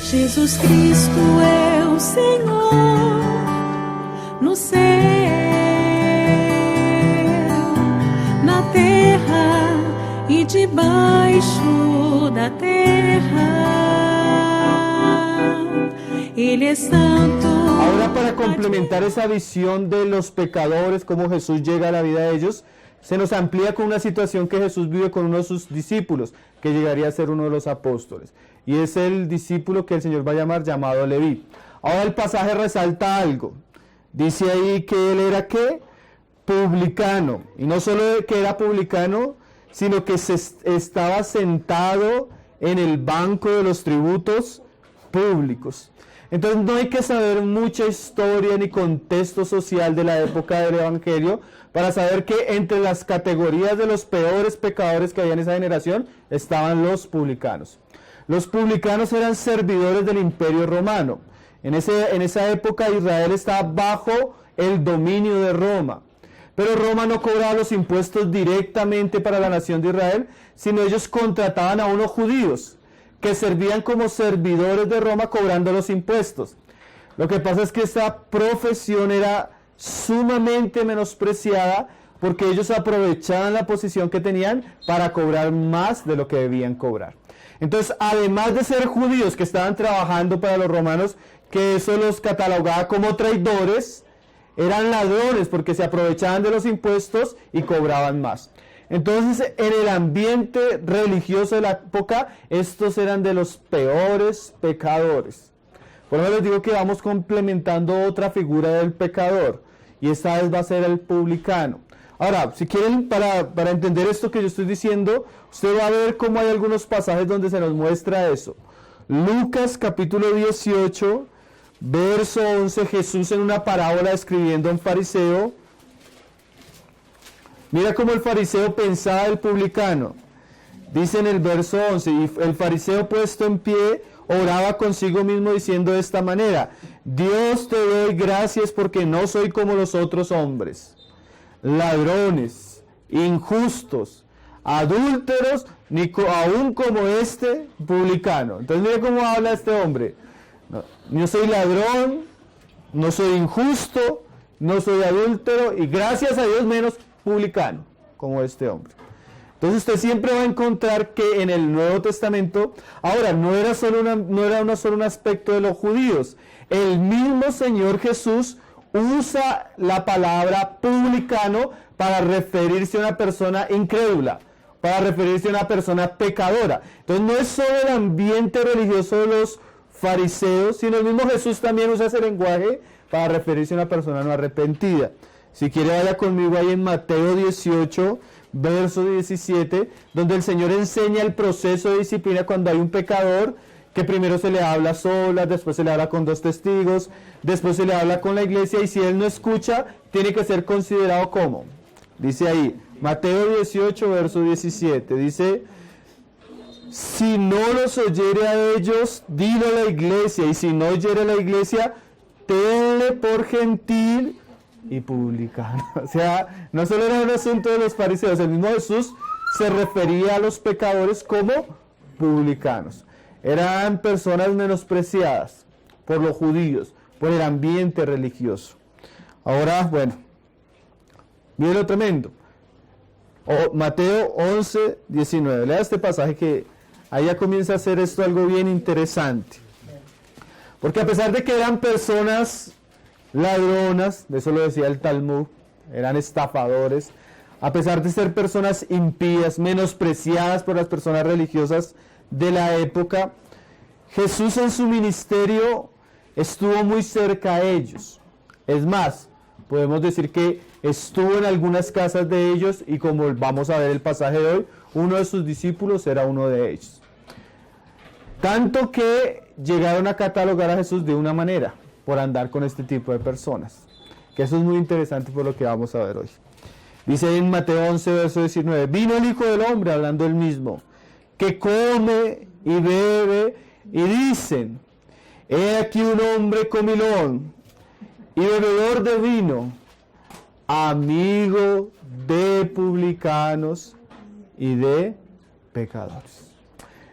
Jesus Cristo é o Senhor no céu, na terra e debaixo da terra. Ele é santo. Ahora, para complementar esa visión de los pecadores, cómo Jesús llega a la vida de ellos, se nos amplía con una situación que Jesús vive con uno de sus discípulos, que llegaría a ser uno de los apóstoles. Y es el discípulo que el Señor va a llamar llamado Leví. Ahora el pasaje resalta algo. Dice ahí que él era, ¿qué? Publicano. Y no solo que era publicano, sino que estaba sentado en el banco de los tributos públicos. Entonces no hay que saber mucha historia ni contexto social de la época del Evangelio para saber que entre las categorías de los peores pecadores que había en esa generación estaban los publicanos. Los publicanos eran servidores del Imperio Romano. En esa época Israel estaba bajo el dominio de Roma. Pero Roma no cobraba los impuestos directamente para la nación de Israel, sino ellos contrataban a unos judíos que servían como servidores de Roma cobrando los impuestos. Lo que pasa es que esta profesión era sumamente menospreciada porque ellos aprovechaban la posición que tenían para cobrar más de lo que debían cobrar. Entonces, además de ser judíos que estaban trabajando para los romanos, que eso los catalogaba como traidores, eran ladrones porque se aprovechaban de los impuestos y cobraban más. Entonces, en el ambiente religioso de la época, estos eran de los peores pecadores. Por eso les digo que vamos complementando otra figura del pecador, y esta vez va a ser el publicano. Ahora, si quieren, para entender esto que yo estoy diciendo, usted va a ver cómo hay algunos pasajes donde se nos muestra eso. Lucas capítulo 18, verso 11, Jesús en una parábola escribiendo a un fariseo. Mira cómo el fariseo pensaba del publicano. Dice en el verso 11, y el fariseo puesto en pie oraba consigo mismo diciendo de esta manera: Dios, te doy gracias porque no soy como los otros hombres, ladrones, injustos, adúlteros, ni aún como este publicano. Entonces mira cómo habla este hombre. No soy ladrón, no soy injusto, no soy adúltero y gracias a Dios menos publicano como este hombre. Entonces usted siempre va a encontrar que en el Nuevo Testamento, ahora no era solo un aspecto de los judíos. El mismo Señor Jesús usa la palabra publicano para referirse a una persona incrédula, para referirse a una persona pecadora. Entonces no es solo el ambiente religioso de los fariseos, sino el mismo Jesús también usa ese lenguaje para referirse a una persona no arrepentida. Si quiere, vaya conmigo ahí en Mateo 18, verso 17, donde el Señor enseña el proceso de disciplina cuando hay un pecador, que primero se le habla a solas, después se le habla con 2 testigos, después se le habla con la iglesia, y si él no escucha, tiene que ser considerado como. Dice ahí, Mateo 18, verso 17, dice: si no los oyere a ellos, dilo a la iglesia, y si no oyere a la iglesia, tenle por gentil y publicano. O sea, no solo era un asunto de los fariseos, el mismo Jesús se refería a los pecadores como publicanos. Eran personas menospreciadas por los judíos, por el ambiente religioso. Ahora, bueno, miren lo tremendo. Mateo 11, 19. Lea este pasaje que ahí ya comienza a hacer esto algo bien interesante. Porque a pesar de que eran personas ladronas, de eso lo decía el Talmud, eran estafadores, a pesar de ser personas impías, menospreciadas por las personas religiosas de la época, Jesús en su ministerio estuvo muy cerca a ellos. Es más, podemos decir que estuvo en algunas casas de ellos, y como vamos a ver el pasaje de hoy, uno de sus discípulos era uno de ellos. Tanto que llegaron a catalogar a Jesús de una manera, por andar con este tipo de personas. Que eso es muy interesante por lo que vamos a ver hoy. Dice en Mateo 11, verso 19, vino el Hijo del Hombre, hablando él mismo, que come y bebe, y dicen: he aquí un hombre comilón y bebedor de vino, amigo de publicanos y de pecadores.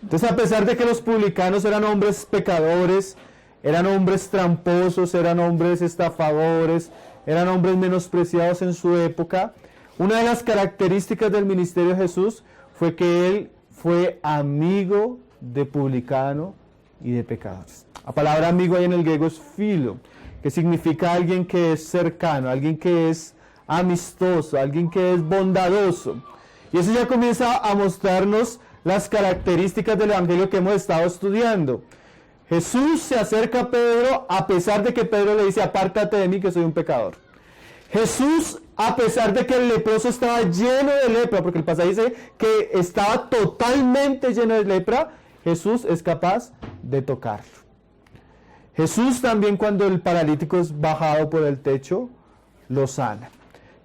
Entonces, a pesar de que los publicanos eran hombres pecadores, eran hombres tramposos, eran hombres estafadores, eran hombres menospreciados en su época, una de las características del ministerio de Jesús fue que Él fue amigo de publicano y de pecadores. La palabra amigo ahí en el griego es philo, que significa alguien que es cercano, alguien que es amistoso, alguien que es bondadoso. Y eso ya comienza a mostrarnos las características del evangelio que hemos estado estudiando. Jesús se acerca a Pedro a pesar de que Pedro le dice: apártate de mí que soy un pecador. Jesús, a pesar de que el leproso estaba lleno de lepra, porque el pasaje dice que estaba totalmente lleno de lepra, Jesús es capaz de tocarlo. Jesús también, cuando el paralítico es bajado por el techo, lo sana.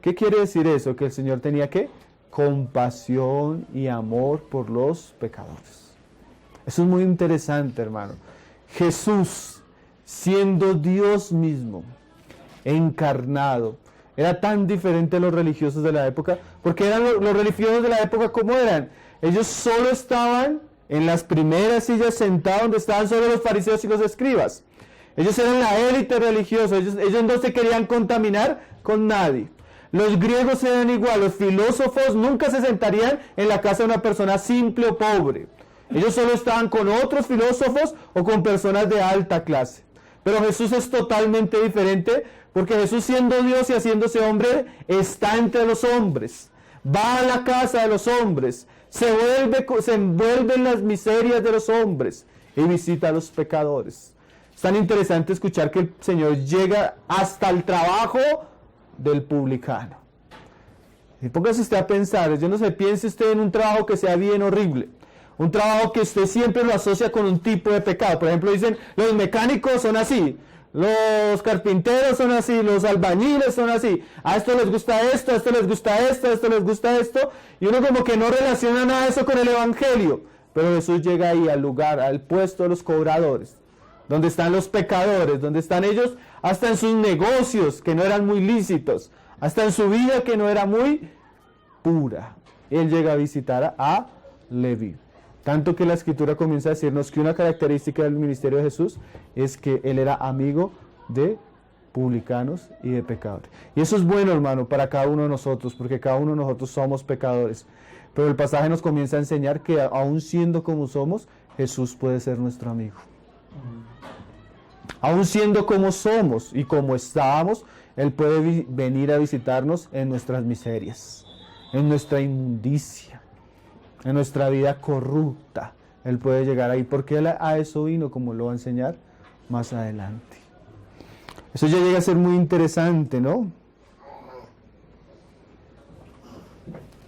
¿Qué quiere decir eso? Que el Señor tenía ¿qué? Compasión y amor por los pecadores. Eso es muy interesante, hermano. Jesús, siendo Dios mismo, encarnado, era tan diferente a los religiosos de la época, porque eran los religiosos de la época, ¿cómo eran? Ellos solo estaban en las primeras sillas sentados donde estaban solo los fariseos y los escribas. Ellos eran la élite religiosa, ellos no se querían contaminar con nadie. Los griegos eran igual, los filósofos nunca se sentarían en la casa de una persona simple o pobre. Ellos solo estaban con otros filósofos o con personas de alta clase. Pero Jesús es totalmente diferente, porque Jesús, siendo Dios y haciéndose hombre, está entre los hombres. Va a la casa de los hombres, se envuelve en las miserias de los hombres y visita a los pecadores. Es tan interesante escuchar que el Señor llega hasta el trabajo del publicano. Y póngase usted a pensar, yo no sé, piense usted en un trabajo que sea bien horrible, un trabajo que usted siempre lo asocia con un tipo de pecado. Por ejemplo, dicen, los mecánicos son así, los carpinteros son así, los albañiles son así, a esto les gusta esto, a esto les gusta esto, a esto les gusta esto, y uno como que no relaciona nada de eso con el evangelio. Pero Jesús llega ahí al lugar, al puesto de los cobradores, donde están los pecadores, donde están ellos hasta en sus negocios que no eran muy lícitos, hasta en su vida que no era muy pura. Él llega a visitar a Leví. Tanto que la Escritura comienza a decirnos que una característica del ministerio de Jesús es que Él era amigo de publicanos y de pecadores. Y eso es bueno, hermano, para cada uno de nosotros, porque cada uno de nosotros somos pecadores. Pero el pasaje nos comienza a enseñar que aún siendo como somos, Jesús puede ser nuestro amigo. Aún siendo como somos y como estábamos, Él puede venir a visitarnos en nuestras miserias, en nuestra inmundicia, en nuestra vida corrupta. Él puede llegar ahí, porque Él a eso vino, como lo va a enseñar más adelante. Eso ya llega a ser muy interesante, ¿no?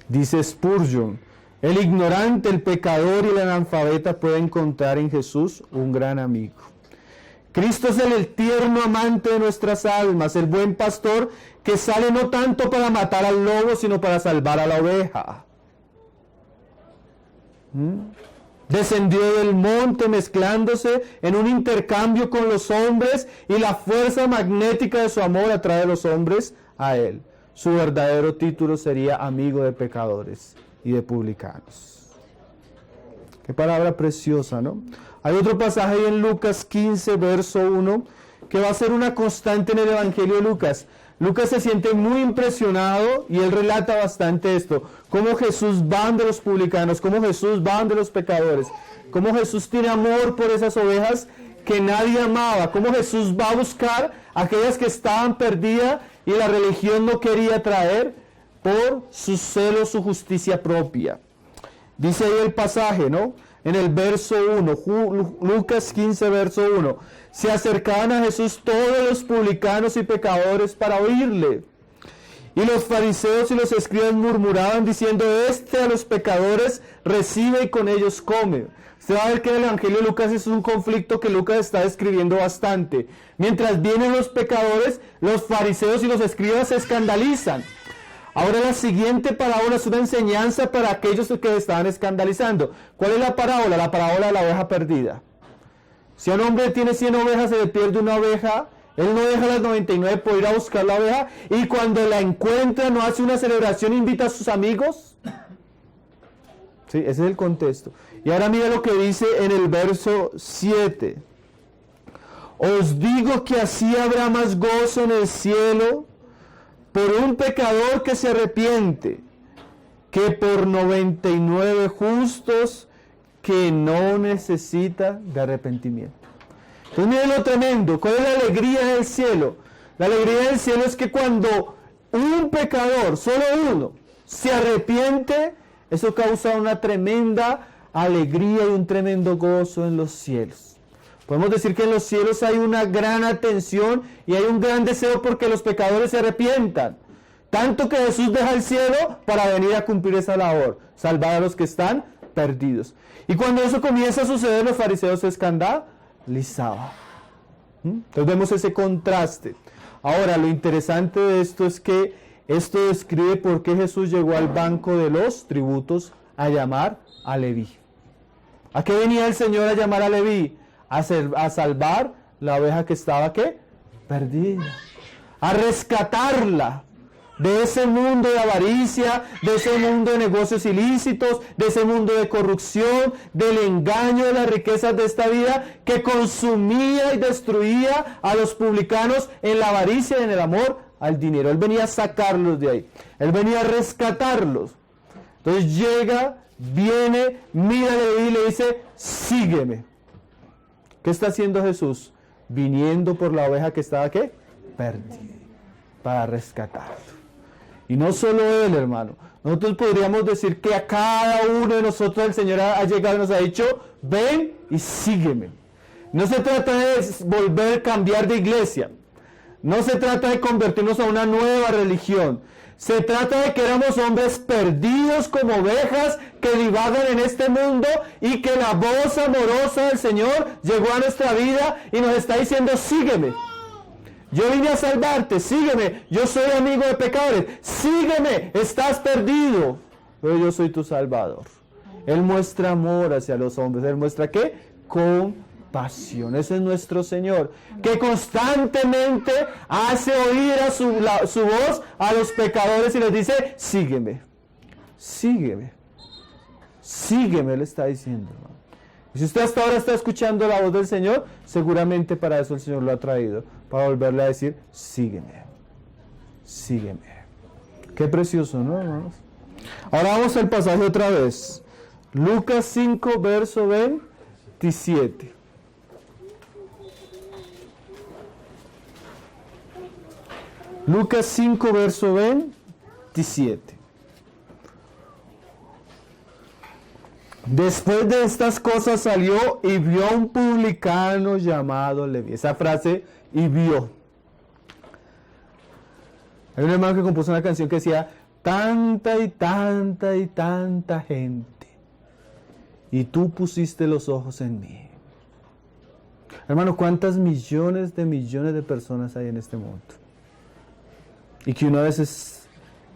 Dice Spurgeon: el ignorante, el pecador y el analfabeta pueden encontrar en Jesús un gran amigo. Cristo es el tierno amante de nuestras almas, el buen pastor que sale no tanto para matar al lobo, sino para salvar a la oveja. Descendió del monte mezclándose en un intercambio con los hombres, y la fuerza magnética de su amor atrae a los hombres a Él. Su verdadero título sería amigo de pecadores y de publicanos. Qué palabra preciosa, ¿no? Hay otro pasaje ahí en Lucas 15, verso 1, que va a ser una constante en el Evangelio de Lucas. Lucas se siente muy impresionado y él relata bastante esto, cómo Jesús va donde los publicanos, cómo Jesús va donde los pecadores, cómo Jesús tiene amor por esas ovejas que nadie amaba, cómo Jesús va a buscar a aquellas que estaban perdidas y la religión no quería traer por su celo, su justicia propia. Dice ahí el pasaje, ¿no? En el verso 1, Lucas 15, verso 1, se acercaban a Jesús todos los publicanos y pecadores para oírle. Y los fariseos y los escribas murmuraban diciendo: este a los pecadores recibe y con ellos come. Usted va a ver que en el Evangelio de Lucas es un conflicto que Lucas está describiendo bastante. Mientras vienen los pecadores, los fariseos y los escribas se escandalizan. Ahora la siguiente parábola es una enseñanza para aquellos que estaban escandalizando. ¿Cuál es la parábola? La parábola de la oveja perdida. Si un hombre tiene 100 ovejas, se le pierde una oveja, él no deja las 99 por ir a buscar la oveja, y cuando la encuentra no hace una celebración, invita a sus amigos. Sí, ese es el contexto. Y ahora mira lo que dice en el verso 7. Os digo que así habrá más gozo en el cielo por un pecador que se arrepiente, que por 99 justos que no necesitan de arrepentimiento. Entonces miren lo tremendo. ¿Cuál es la alegría del cielo? La alegría del cielo es que cuando un pecador, solo uno, se arrepiente, eso causa una tremenda alegría y un tremendo gozo en los cielos. Podemos decir que en los cielos hay una gran atención y hay un gran deseo porque los pecadores se arrepientan. Tanto que Jesús deja el cielo para venir a cumplir esa labor, salvar a los que están perdidos. Y cuando eso comienza a suceder, los fariseos se escandalizaban. Entonces vemos ese contraste. Ahora, lo interesante de esto es que esto describe por qué Jesús llegó al banco de los tributos a llamar a Leví. ¿A qué venía el Señor a llamar a Leví? A salvar la oveja que estaba, ¿qué? Perdida. A rescatarla de ese mundo de avaricia, de ese mundo de negocios ilícitos, de ese mundo de corrupción, del engaño de las riquezas de esta vida que consumía y destruía a los publicanos en la avaricia y en el amor al dinero. Él venía a sacarlos de ahí. Él venía a rescatarlos. Entonces llega, viene, mira a Leví y le dice, sígueme. ¿Qué está haciendo Jesús? Viniendo por la oveja que estaba, ¿qué? Perdida, para rescatarlo. Y no solo él, hermano. Nosotros podríamos decir que a cada uno de nosotros el Señor ha llegado y nos ha dicho, ven y sígueme. No se trata de volver a cambiar de iglesia. No se trata de convertirnos a una nueva religión. Se trata de que éramos hombres perdidos como ovejas que divagan en este mundo y que la voz amorosa del Señor llegó a nuestra vida y nos está diciendo, sígueme. Yo vine a salvarte, sígueme. Yo soy amigo de pecadores, sígueme. Estás perdido, pero yo soy tu Salvador. Él muestra amor hacia los hombres. Él muestra ¿qué? Compasión. Ese es nuestro Señor, que constantemente hace oír a su voz a los pecadores y les dice, sígueme, sígueme, sígueme, le está diciendo, hermano. Y si usted hasta ahora está escuchando la voz del Señor, seguramente para eso el Señor lo ha traído, para volverle a decir, sígueme, sígueme. Qué precioso, ¿no, hermanos? Ahora vamos al pasaje otra vez. Lucas 5, verso 27. Lucas 5, verso 27. Después de estas cosas salió y vio a un publicano llamado Leví. Esa frase, y vio. Hay un hermano que compuso una canción que decía, tanta y tanta y tanta gente, y tú pusiste los ojos en mí. Hermano, ¿cuántas millones de personas hay en este mundo? Y que uno a veces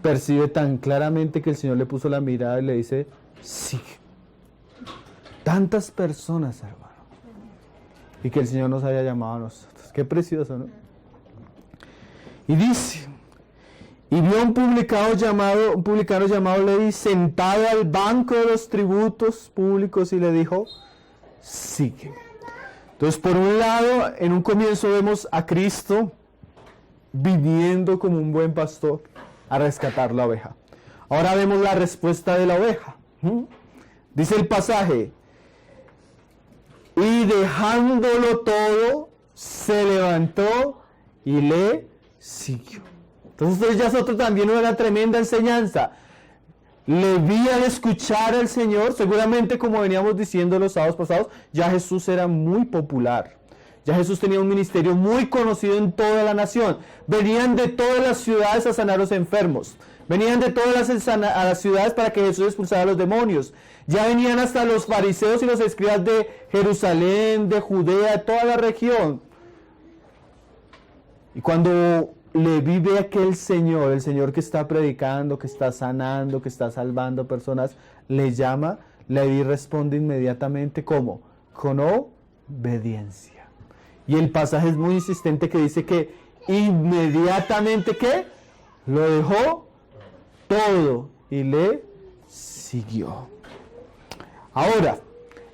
percibe tan claramente que el Señor le puso la mirada y le dice, sigue. Tantas personas, hermano. Y que el Señor nos haya llamado a nosotros. Qué precioso, ¿no? Y dice, y vio a un publicano llamado Leví sentado al banco de los tributos públicos y le dijo, sígueme. Entonces, por un lado, en un comienzo vemos a Cristo viniendo como un buen pastor a rescatar la oveja. Ahora vemos la respuesta de la oveja. Dice el pasaje, y dejándolo todo, se levantó y le siguió. Entonces ya es otro también una tremenda enseñanza. Leví al escuchar al Señor, seguramente como veníamos diciendo los sábados pasados, ya Jesús era muy popular. Ya Jesús tenía un ministerio muy conocido en toda la nación. Venían de todas las ciudades a sanar a los enfermos. Venían de todas las ciudades para que Jesús expulsara a los demonios. Ya venían hasta los fariseos y los escribas de Jerusalén, de Judea, de toda la región. Y cuando Leví ve a aquel Señor, el Señor que está predicando, que está sanando, que está salvando personas, le llama, Leví responde inmediatamente, ¿cómo? Con obediencia. Y el pasaje es muy insistente que dice que inmediatamente, ¿qué? Lo dejó todo y le siguió. Ahora,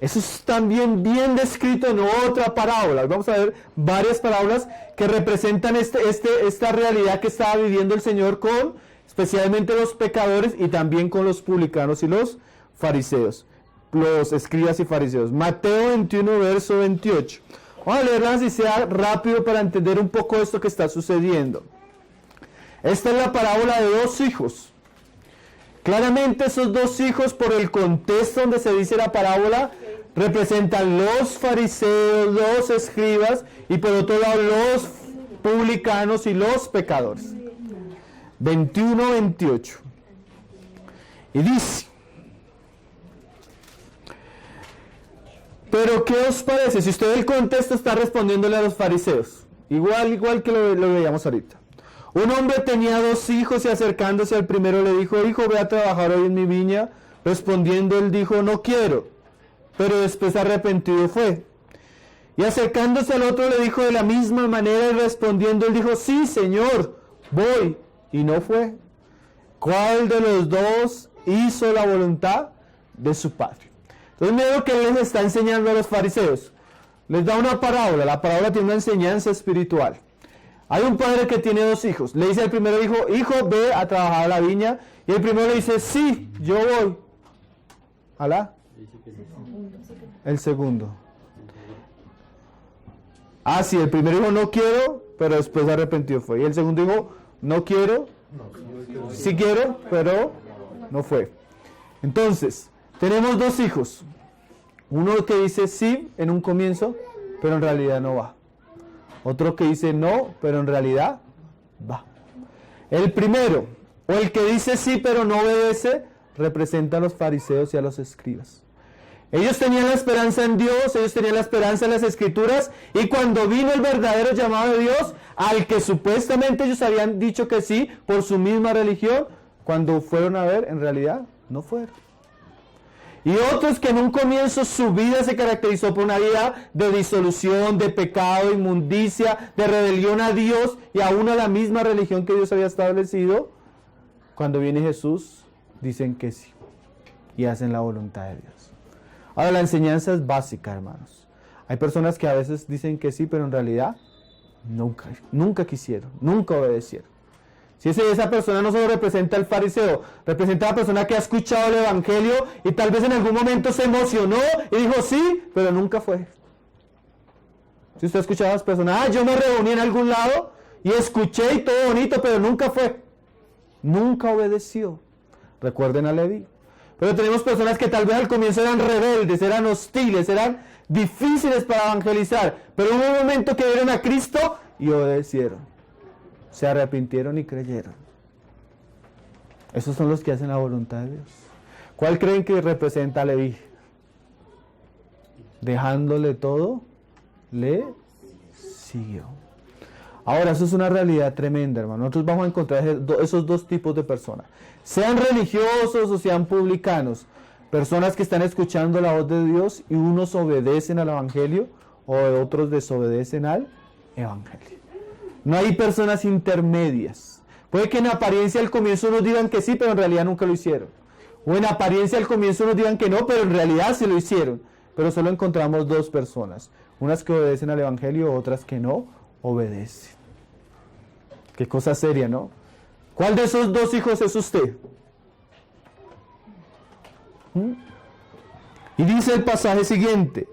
Eso es también bien descrito en otra parábola. Vamos a ver varias parábolas que representan esta realidad que estaba viviendo el Señor con especialmente los pecadores y también con los publicanos y los fariseos, los escribas y fariseos. Mateo 21, verso 28. Vamos a leerla así sea rápido para entender un poco esto que está sucediendo. Esta es la parábola de dos hijos. Claramente esos dos hijos, por el contexto donde se dice la parábola, representan los fariseos, los escribas y por otro lado los publicanos y los pecadores. 21, 28. Y dice: pero ¿qué os parece? Si usted ve el contexto, está respondiéndole a los fariseos. Igual que lo veíamos ahorita. Un hombre tenía dos hijos y acercándose al primero le dijo: hijo, ve a trabajar hoy en mi viña. Respondiendo él dijo: no quiero. Pero después arrepentido fue. Y acercándose al otro le dijo de la misma manera y respondiendo él dijo: sí, Señor, voy. Y no fue. ¿Cuál de los dos hizo la voluntad de su padre? Entonces mira lo que él les está enseñando a los fariseos. Les da una parábola. La parábola tiene una enseñanza espiritual. Hay un padre que tiene dos hijos. Le dice al primero hijo: hijo, ve a trabajar a la viña. Y el primero le dice: sí, yo voy. ¿Alá? El segundo. Ah, sí, el primero dijo: no quiero, pero después arrepentido fue. Y el segundo dijo: no quiero, sí quiero, pero no fue. Entonces, tenemos dos hijos. Uno que dice sí en un comienzo, pero en realidad no va. Otro que dice no, pero en realidad va. El primero, o el que dice sí pero no obedece, representa a los fariseos y a los escribas. Ellos tenían la esperanza en Dios, ellos tenían la esperanza en las Escrituras, y cuando vino el verdadero llamado de Dios, al que supuestamente ellos habían dicho que sí por su misma religión, cuando fueron a ver, en realidad no fueron. Y otros que en un comienzo su vida se caracterizó por una vida de disolución, de pecado, inmundicia, de rebelión a Dios y aún a la misma religión que Dios había establecido, cuando viene Jesús, dicen que sí y hacen la voluntad de Dios. Ahora, la enseñanza es básica, hermanos. Hay personas que a veces dicen que sí, pero en realidad nunca quisieron, nunca obedecieron. Si esa persona no solo representa al fariseo, representa a la persona que ha escuchado el evangelio y tal vez en algún momento se emocionó y dijo sí, pero nunca fue. Si usted ha escuchado a las personas: yo me reuní en algún lado y escuché y todo bonito, pero nunca fue. Nunca obedeció. Recuerden a Leví. Pero tenemos personas que tal vez al comienzo eran rebeldes, eran hostiles, eran difíciles para evangelizar, pero hubo un momento que vieron a Cristo y obedecieron. Se arrepintieron y creyeron. Esos son los que hacen la voluntad de Dios. ¿Cuál creen que representa a Leví? Dejándole todo, le siguió. Ahora, eso es una realidad tremenda, hermano. Nosotros vamos a encontrar esos dos tipos de personas. Sean religiosos o sean publicanos. Personas que están escuchando la voz de Dios y unos obedecen al evangelio o otros desobedecen al evangelio. No hay personas intermedias. Puede que en apariencia al comienzo unos digan que sí, pero en realidad nunca lo hicieron. O en apariencia al comienzo unos digan que no, pero en realidad sí lo hicieron. Pero solo encontramos dos personas. Unas que obedecen al evangelio, otras que no obedecen. Qué cosa seria, ¿no? ¿Cuál de esos dos hijos es usted? Y dice el pasaje siguiente: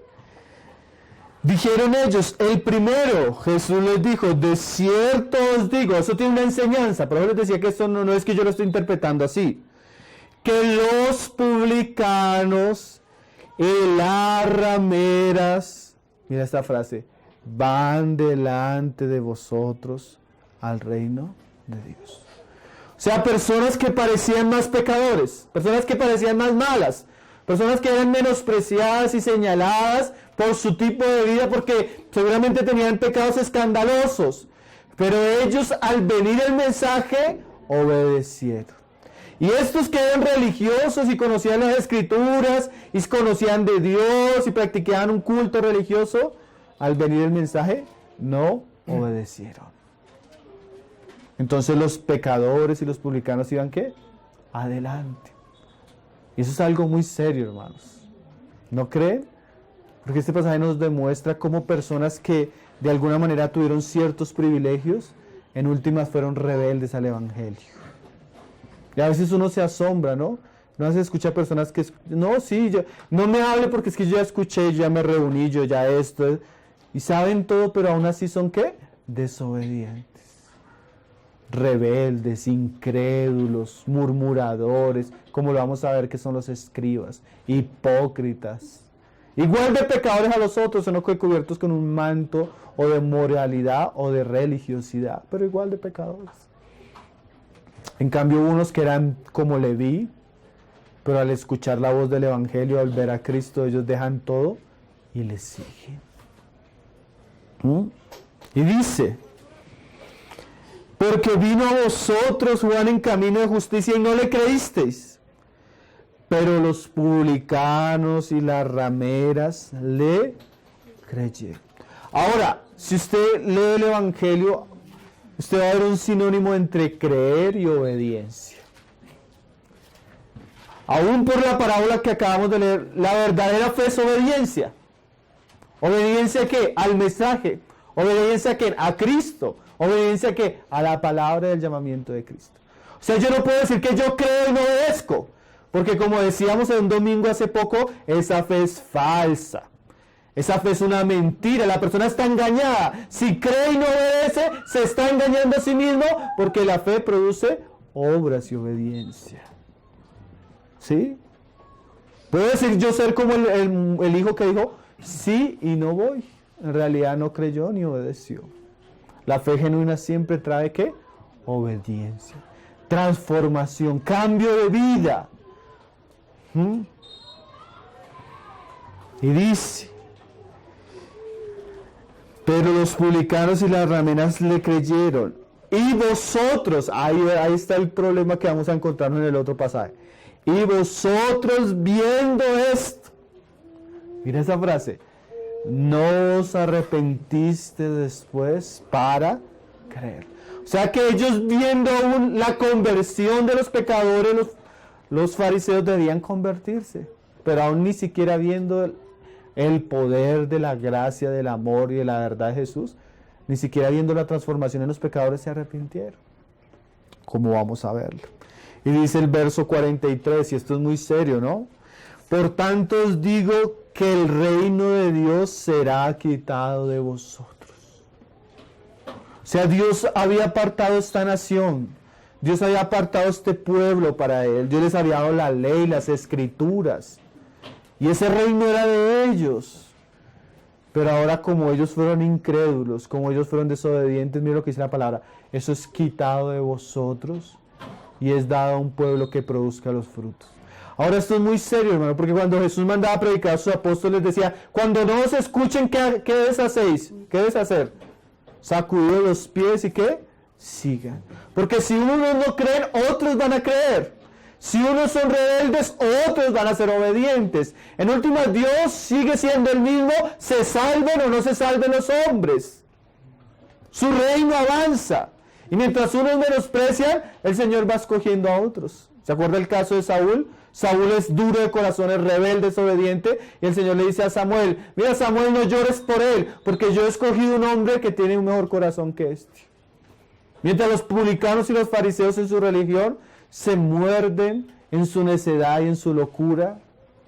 dijeron ellos, el primero. Jesús les dijo: de cierto os digo. Eso tiene una enseñanza, pero les decía que esto no es que yo lo estoy interpretando así, que los publicanos y las rameras, mira esta frase, van delante de vosotros al reino de Dios. O sea, personas que parecían más pecadores, personas que parecían más malas, personas que eran menospreciadas y señaladas por su tipo de vida porque seguramente tenían pecados escandalosos, pero ellos al venir el mensaje obedecieron. Y estos que eran religiosos y conocían las Escrituras y conocían de Dios y practicaban un culto religioso, al venir el mensaje no obedecieron. Entonces los pecadores y los publicanos iban ¿qué? Adelante. Y eso es algo muy serio, hermanos. ¿No creen? Porque este pasaje nos demuestra cómo personas que de alguna manera tuvieron ciertos privilegios, en últimas fueron rebeldes al Evangelio. Y a veces uno se asombra, ¿no? No se escucha personas que, no, sí, no me hable porque es que yo ya escuché, yo ya me reuní, yo ya esto, y saben todo, pero aún así son, ¿qué? Desobedientes, rebeldes, incrédulos, murmuradores, como lo vamos a ver que son los escribas, hipócritas, igual de pecadores a los otros, sino que cubiertos con un manto o de moralidad o de religiosidad, pero igual de pecadores. En cambio, unos que eran como Leví, pero al escuchar la voz del Evangelio, al ver a Cristo, ellos dejan todo y le siguen. Y dice, porque vino a vosotros Juan en camino de justicia y no le creísteis, pero los publicanos y las rameras le creyeron. Ahora, si usted lee el Evangelio, usted va a ver un sinónimo entre creer y obediencia. Aún por la parábola que acabamos de leer, la verdadera fe es obediencia. ¿Obediencia a qué? Al mensaje. ¿Obediencia a qué? A Cristo. ¿Obediencia a qué? A la palabra del llamamiento de Cristo. O sea, yo no puedo decir que yo creo y no obedezco. Porque como decíamos en un domingo hace poco, esa fe es falsa. Esa fe es una mentira. La persona está engañada. Si cree y no obedece, se está engañando a sí mismo porque la fe produce obras y obediencia. ¿Sí? Puede decir yo ser como el hijo que dijo, sí y no voy. En realidad no creyó ni obedeció. La fe genuina siempre trae ¿qué? Obediencia, transformación, cambio de vida. Y dice, pero los publicanos y las rameras le creyeron. Y vosotros, ahí está el problema que vamos a encontrarnos en el otro pasaje. Y vosotros viendo esto, mira esa frase, no os arrepentiste después para creer. O sea que ellos viendo aún la conversión de los pecadores, los fariseos debían convertirse, pero aún ni siquiera viendo el poder de la gracia, del amor y de la verdad de Jesús, ni siquiera viendo la transformación en los pecadores se arrepintieron. Como vamos a verlo. Y dice el verso 43, y esto es muy serio, ¿no? Por tanto os digo que el reino de Dios será quitado de vosotros. O sea, Dios había apartado esta nación. Dios había apartado este pueblo para Él. Dios les había dado la ley, las escrituras. Y ese reino era de ellos. Pero ahora como ellos fueron incrédulos, como ellos fueron desobedientes, mira lo que dice la palabra. Eso es quitado de vosotros y es dado a un pueblo que produzca los frutos. Ahora esto es muy serio, hermano, porque cuando Jesús mandaba a predicar a sus apóstoles decía, cuando no os escuchen, ¿qué deshacéis? ¿Qué deshacer? Sacudir los pies y ¿qué? Sigan. Porque si unos no creen, otros van a creer. Si unos son rebeldes, otros van a ser obedientes. En últimas, Dios sigue siendo el mismo, se salven o no se salven los hombres. Su reino avanza. Y mientras unos menosprecian, el Señor va escogiendo a otros. ¿Se acuerda el caso de Saúl? Saúl es duro de corazón, es rebelde, desobediente. Y el Señor le dice a Samuel, mira Samuel, no llores por él, porque yo he escogido un hombre que tiene un mejor corazón que este. Mientras los publicanos y los fariseos en su religión se muerden en su necedad y en su locura,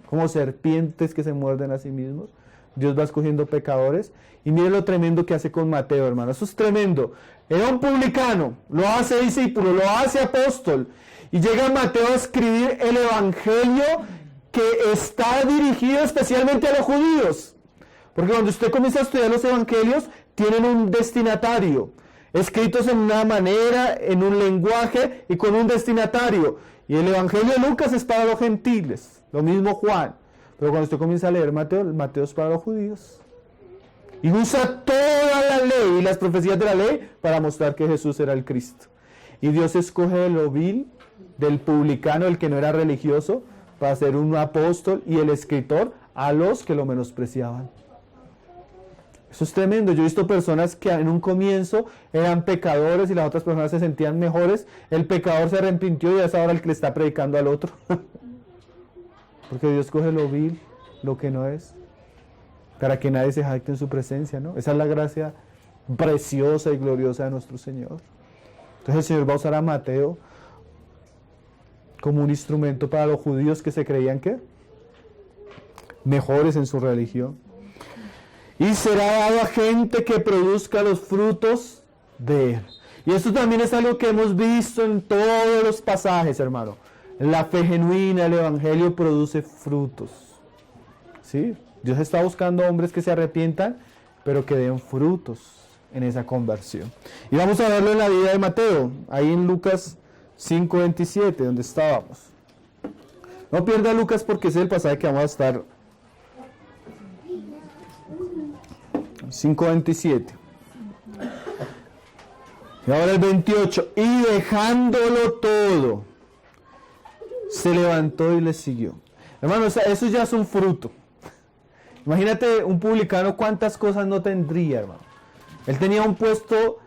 como serpientes que se muerden a sí mismos, Dios va escogiendo pecadores. Y mire lo tremendo que hace con Mateo, hermano. Eso es tremendo. Era un publicano, lo hace discípulo, lo hace apóstol. Y llega Mateo a escribir el evangelio que está dirigido especialmente a los judíos. Porque cuando usted comienza a estudiar los evangelios, tienen un destinatario. Escritos en una manera, en un lenguaje y con un destinatario. Y el evangelio de Lucas es para los gentiles. Lo mismo Juan. Pero cuando usted comienza a leer Mateo, Mateo es para los judíos. Y usa toda la ley y las profecías de la ley para mostrar que Jesús era el Cristo. Y Dios escoge de lo vil, del publicano, el que no era religioso, para ser un apóstol y el escritor a los que lo menospreciaban. Eso es tremendo. Yo he visto personas que en un comienzo eran pecadores y las otras personas se sentían mejores. El pecador se arrepintió y es ahora el que le está predicando al otro. Porque Dios coge lo vil, lo que no es. para que nadie se jacte en su presencia, ¿no? Esa es la gracia preciosa y gloriosa de nuestro Señor. Entonces el Señor va a usar a Mateo como un instrumento para los judíos que se creían que mejores en su religión. Y será dado a gente que produzca los frutos de él. Y esto también es algo que hemos visto en todos los pasajes, hermano. La fe genuina, el evangelio produce frutos. ¿Sí? Dios está buscando hombres que se arrepientan, pero que den frutos en esa conversión. Y vamos a verlo en la vida de Mateo, ahí en Lucas 5:27, donde estábamos. No pierda Lucas porque ese es el pasaje que vamos a estar. 5:27. Y ahora el 28. Y dejándolo todo, se levantó y le siguió. Hermano, eso ya es un fruto. Imagínate un publicano cuántas cosas no tendría, hermano. Él tenía un puesto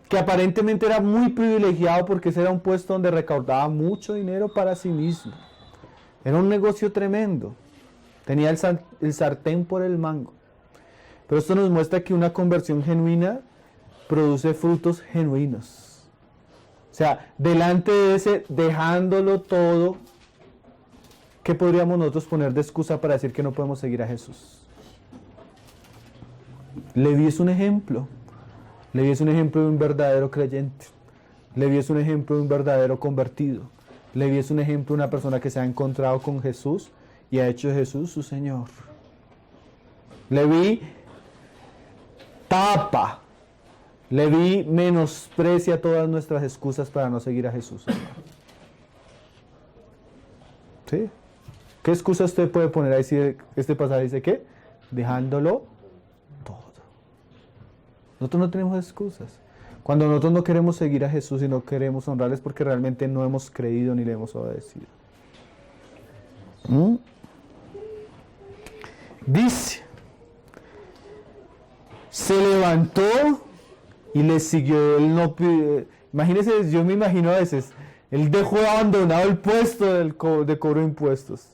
que aparentemente era muy privilegiado porque ese era un puesto donde recaudaba mucho dinero para sí mismo. Era un negocio tremendo. Tenía el sartén por el mango. Pero esto nos muestra que una conversión genuina produce frutos genuinos. O sea, delante de ese dejándolo todo, ¿qué podríamos nosotros poner de excusa para decir que no podemos seguir a Jesús? Leví es un ejemplo. Leví es un ejemplo de un verdadero creyente. Leví es un ejemplo de un verdadero convertido. Leví es un ejemplo de una persona que se ha encontrado con Jesús y ha hecho de Jesús su Señor. Leví tapa. Leví menosprecia todas nuestras excusas para no seguir a Jesús. ¿Sí? ¿Qué excusa usted puede poner ahí si este pasaje dice qué? Dejándolo todo. Nosotros no tenemos excusas. Cuando nosotros no queremos seguir a Jesús y no queremos honrarles porque realmente no hemos creído ni le hemos obedecido. Dice, se levantó y le siguió. Él no, imagínense, yo me imagino a veces, él dejó abandonado el puesto de cobro de impuestos.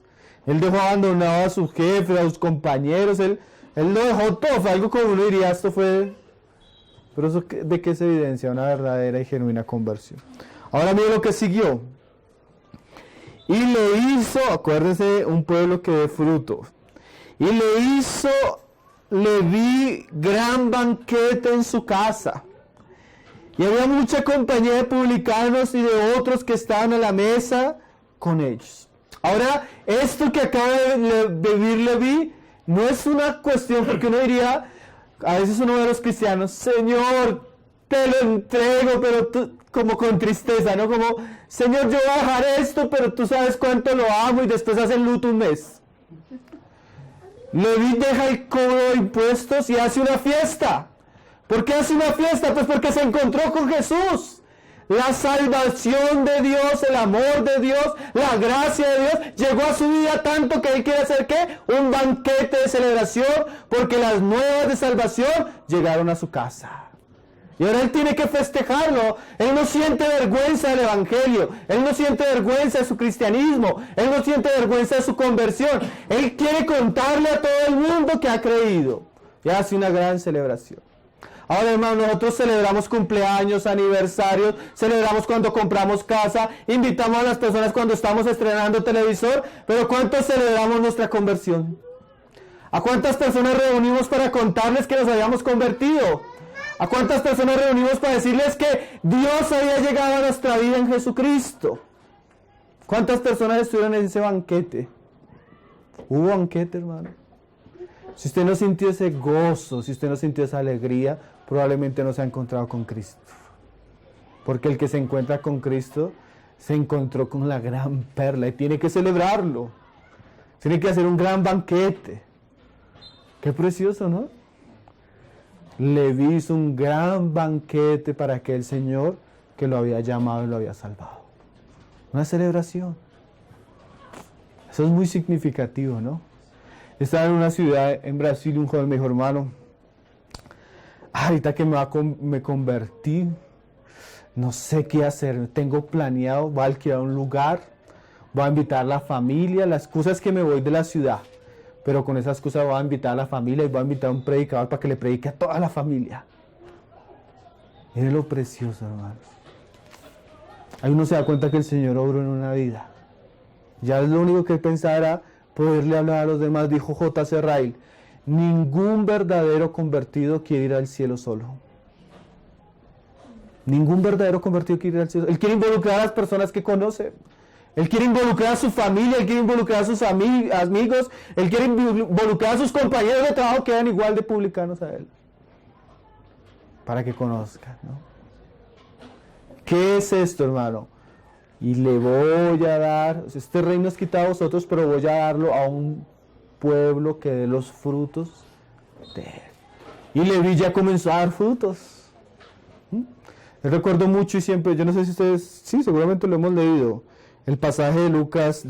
Él dejó abandonado a su jefe, a sus compañeros. Él lo dejó todo. Fue algo como uno diría, esto fue... Pero eso de qué se evidencia una verdadera y genuina conversión. Ahora mire lo que siguió. Y le hizo, acuérdense, un pueblo que dé fruto. Y le vi gran banquete en su casa. Y había mucha compañía de publicanos y de otros que estaban a la mesa con ellos. Ahora, esto que acaba de vivir Leví, no es una cuestión, porque uno diría, a veces uno ve a los cristianos, Señor, te lo entrego, pero tú, como con tristeza, ¿no? Como, Señor, yo voy a dejar esto, pero tú sabes cuánto lo amo, y después hace luto un mes. Leví deja el cobro de impuestos y hace una fiesta. ¿Por qué hace una fiesta? Pues porque se encontró con Jesús. La salvación de Dios, el amor de Dios, la gracia de Dios llegó a su vida tanto que él quiere hacer ¿qué? Un banquete de celebración porque las nuevas de salvación llegaron a su casa. Y ahora él tiene que festejarlo. Él no siente vergüenza del evangelio. Él no siente vergüenza de su cristianismo. Él no siente vergüenza de su conversión. Él quiere contarle a todo el mundo que ha creído. Y hace una gran celebración. Ahora, hermano, nosotros celebramos cumpleaños, aniversarios, celebramos cuando compramos casa, invitamos a las personas cuando estamos estrenando televisor, pero ¿cuántos celebramos nuestra conversión? ¿A cuántas personas reunimos para contarles que nos habíamos convertido? ¿A cuántas personas reunimos para decirles que Dios había llegado a nuestra vida en Jesucristo? ¿Cuántas personas estuvieron en ese banquete? ¿Hubo banquete, hermano? Si usted no sintió ese gozo, si usted no sintió esa alegría, probablemente no se ha encontrado con Cristo. Porque el que se encuentra con Cristo se encontró con la gran perla y tiene que celebrarlo. Tiene que hacer un gran banquete. Qué precioso, ¿no? Leví hizo un gran banquete para aquel Señor que lo había llamado y lo había salvado. Una celebración. Eso es muy significativo, ¿no? Estaba en una ciudad en Brasil y un joven me dijo, hermano, ahorita que me convertí, no sé qué hacer, tengo planeado, voy a alquilar un lugar, voy a invitar a la familia, la excusa es que me voy de la ciudad, pero con esa excusa voy a invitar a la familia y voy a invitar a un predicador para que le predique a toda la familia. Miren lo precioso, hermanos. Ahí uno se da cuenta que el Señor obró en una vida. Ya es lo único que él pensaba era poderle hablar a los demás. Dijo J.C. Ryle, ningún verdadero convertido quiere ir al cielo solo. Ningún verdadero convertido quiere ir al cielo. Él quiere involucrar a las personas que conoce. Él quiere involucrar a su familia, él quiere involucrar a sus amigos, él quiere involucrar a sus compañeros de trabajo que eran igual de publicanos a él. Para que conozcan, ¿no? ¿Qué es esto, hermano? Y le voy a dar, este reino es quitado a vosotros, pero voy a darlo a un pueblo que dé los frutos de él. Y Leví ya comenzó a dar frutos. Yo recuerdo mucho y siempre, yo no sé si ustedes, sí, seguramente lo hemos leído, el pasaje de Lucas,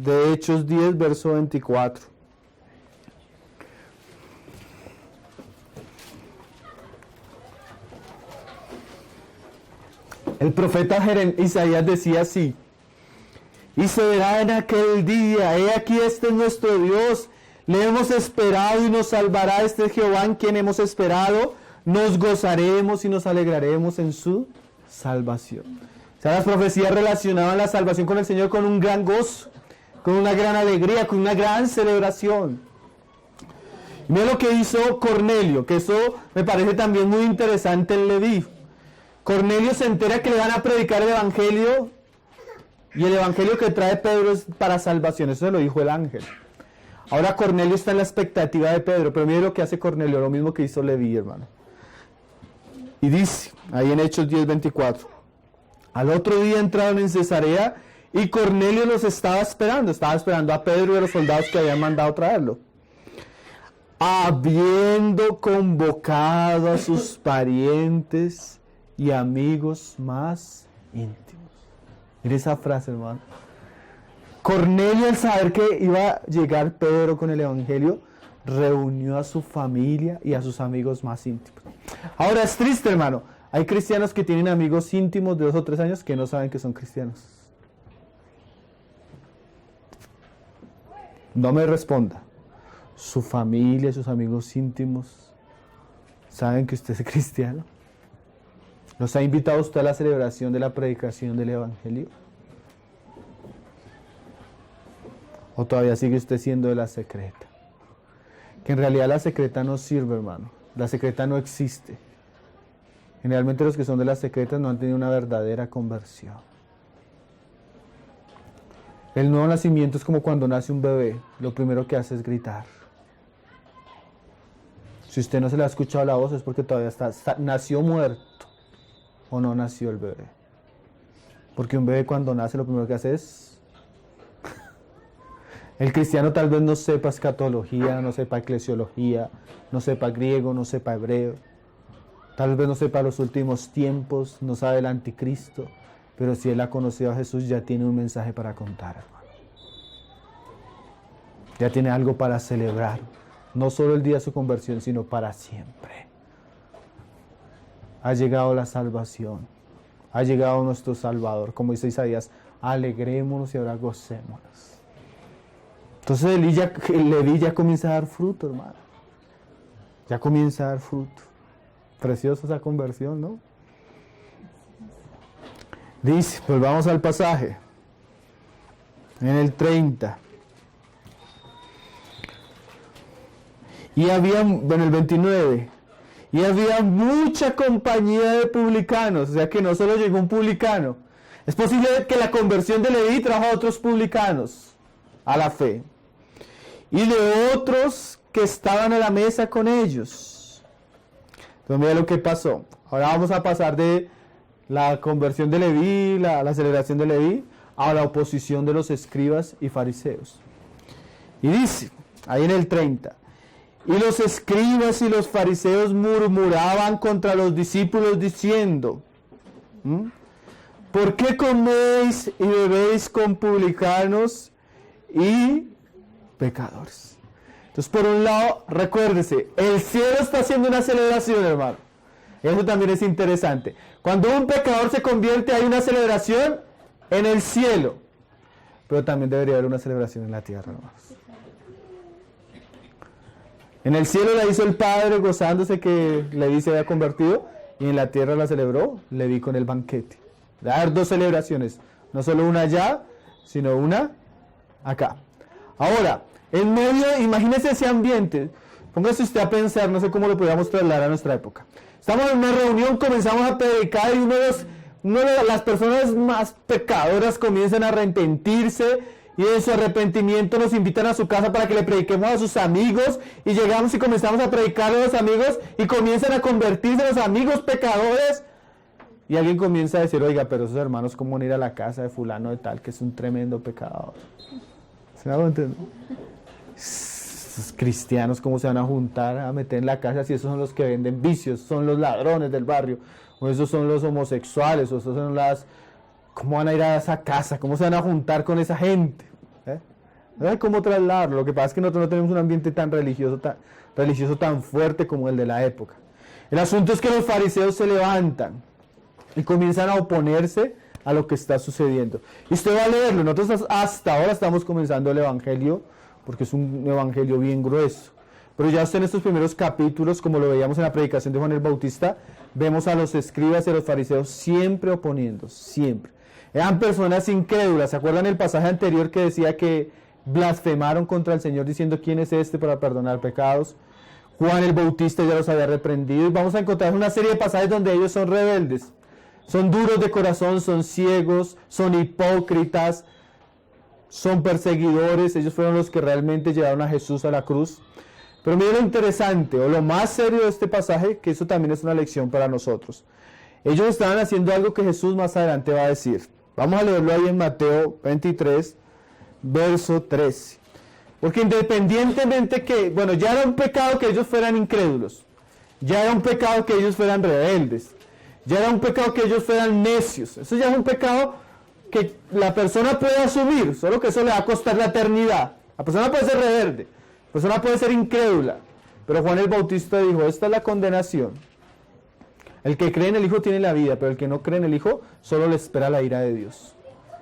de Hechos 10, verso 24. El profeta Isaías decía así: y se verá en aquel día, he aquí este es nuestro Dios, le hemos esperado y nos salvará, este Jehová en quien hemos esperado, nos gozaremos y nos alegraremos en su salvación. O sea, las profecías relacionaban la salvación con el Señor con un gran gozo, con una gran alegría, con una gran celebración. Y mira lo que hizo Cornelio, que eso me parece también muy interesante en Leví. Cornelio se entera que le van a predicar el Evangelio, y el Evangelio que trae Pedro es para salvación, eso se lo dijo el ángel. Ahora Cornelio está en la expectativa de Pedro, pero mire lo que hace Cornelio, lo mismo que hizo Leví, hermano. Y dice, ahí en Hechos 10:24, al otro día entraron en Cesarea y Cornelio los estaba esperando a Pedro y a los soldados que habían mandado traerlo. Habiendo convocado a sus parientes y amigos más íntimos. Mira esa frase, hermano. Cornelio, al saber que iba a llegar Pedro con el Evangelio, reunió a su familia y a sus amigos más íntimos. Ahora es triste, hermano. Hay cristianos que tienen amigos íntimos de 2 o 3 años que no saben que son cristianos. No me responda. Su familia, sus amigos íntimos, ¿saben que usted es cristiano? ¿Nos ha invitado usted a la celebración de la predicación del Evangelio? ¿O todavía sigue usted siendo de la secreta? Que en realidad la secreta no sirve, hermano. La secreta no existe. Generalmente los que son de las secretas no han tenido una verdadera conversión. El nuevo nacimiento es como cuando nace un bebé. Lo primero que hace es gritar. Si usted no se le ha escuchado la voz es porque todavía nació muerto. ¿O no nació el bebé? Porque un bebé cuando nace lo primero que hace es... El cristiano tal vez no sepa escatología, no sepa eclesiología, no sepa griego, no sepa hebreo. Tal vez no sepa los últimos tiempos, no sabe el anticristo. Pero si él ha conocido a Jesús ya tiene un mensaje para contar, hermano. Ya tiene algo para celebrar. No solo el día de su conversión, sino para siempre. Ha llegado la salvación, ha llegado nuestro Salvador, como dice Isaías, alegrémonos y ahora gocémonos. Entonces Leví ya comienza a dar fruto, hermano, ya comienza a dar fruto. Preciosa esa conversión, ¿no? Dice, pues vamos al pasaje, en el 30. Y había, el 29... Y había mucha compañía de publicanos, o sea que no solo llegó un publicano. Es posible que la conversión de Leví trajo a otros publicanos a la fe. Y de otros que estaban a la mesa con ellos. Entonces mira lo que pasó. Ahora vamos a pasar de la conversión de Leví, la celebración de Leví, a la oposición de los escribas y fariseos. Y dice, ahí en el 30... Y los escribas y los fariseos murmuraban contra los discípulos diciendo, ¿por qué coméis y bebéis con publicanos y pecadores? Entonces, por un lado, recuérdese, el cielo está haciendo una celebración, hermano. Eso también es interesante. Cuando un pecador se convierte, hay una celebración en el cielo. Pero también debería haber una celebración en la tierra, hermanos. En el cielo la hizo el Padre gozándose que Leví se había convertido, y en la tierra la celebró Leví con el banquete. Va a haber 2 celebraciones, no solo una allá, sino una acá. Ahora, en medio, imagínese ese ambiente. Póngase usted a pensar, no sé cómo lo podríamos trasladar a nuestra época. Estamos en una reunión, comenzamos a predicar y una de las personas más pecadoras comienzan a arrepentirse y en su arrepentimiento nos invitan a su casa para que le prediquemos a sus amigos y llegamos y comenzamos a predicar a los amigos y comienzan a convertirse los amigos pecadores y alguien comienza a decir, oiga, pero esos hermanos cómo van a ir a la casa de fulano de tal que es un tremendo pecador. ¿Se me va a entender? Esos cristianos cómo se van a juntar a meter en la casa si esos son los que venden vicios, son los ladrones del barrio, o esos son los homosexuales, o esos son las... ¿Cómo van a ir a esa casa? ¿Cómo se van a juntar con esa gente? No hay cómo trasladarlo. Lo que pasa es que nosotros no tenemos un ambiente tan religioso tan fuerte como el de la época. El asunto es que los fariseos se levantan y comienzan a oponerse a lo que está sucediendo. Y usted va a leerlo. Nosotros hasta ahora estamos comenzando el evangelio, porque es un evangelio bien grueso. Pero ya usted en estos primeros capítulos, como lo veíamos en la predicación de Juan el Bautista, vemos a los escribas y a los fariseos siempre oponiendo, siempre. Eran personas incrédulas. ¿Se acuerdan el pasaje anterior que decía que blasfemaron contra el Señor diciendo quién es este para perdonar pecados? Juan el Bautista ya los había reprendido y vamos a encontrar una serie de pasajes donde ellos son rebeldes, son duros de corazón, son ciegos, son hipócritas, son perseguidores. Ellos fueron los que realmente llevaron a Jesús a la cruz. Pero miren lo interesante o lo más serio de este pasaje, que eso también es una lección para nosotros. Ellos estaban haciendo algo que Jesús más adelante va a decir. Vamos a leerlo ahí en Mateo 23, verso 13. Porque independientemente que, bueno, ya era un pecado que ellos fueran incrédulos, ya era un pecado que ellos fueran rebeldes, ya era un pecado que ellos fueran necios. Eso ya es un pecado que la persona puede asumir, solo que eso le va a costar la eternidad. La persona puede ser rebelde, la persona puede ser incrédula, pero Juan el Bautista dijo, esta es la condenación. El que cree en el Hijo tiene la vida, pero el que no cree en el Hijo solo le espera la ira de Dios.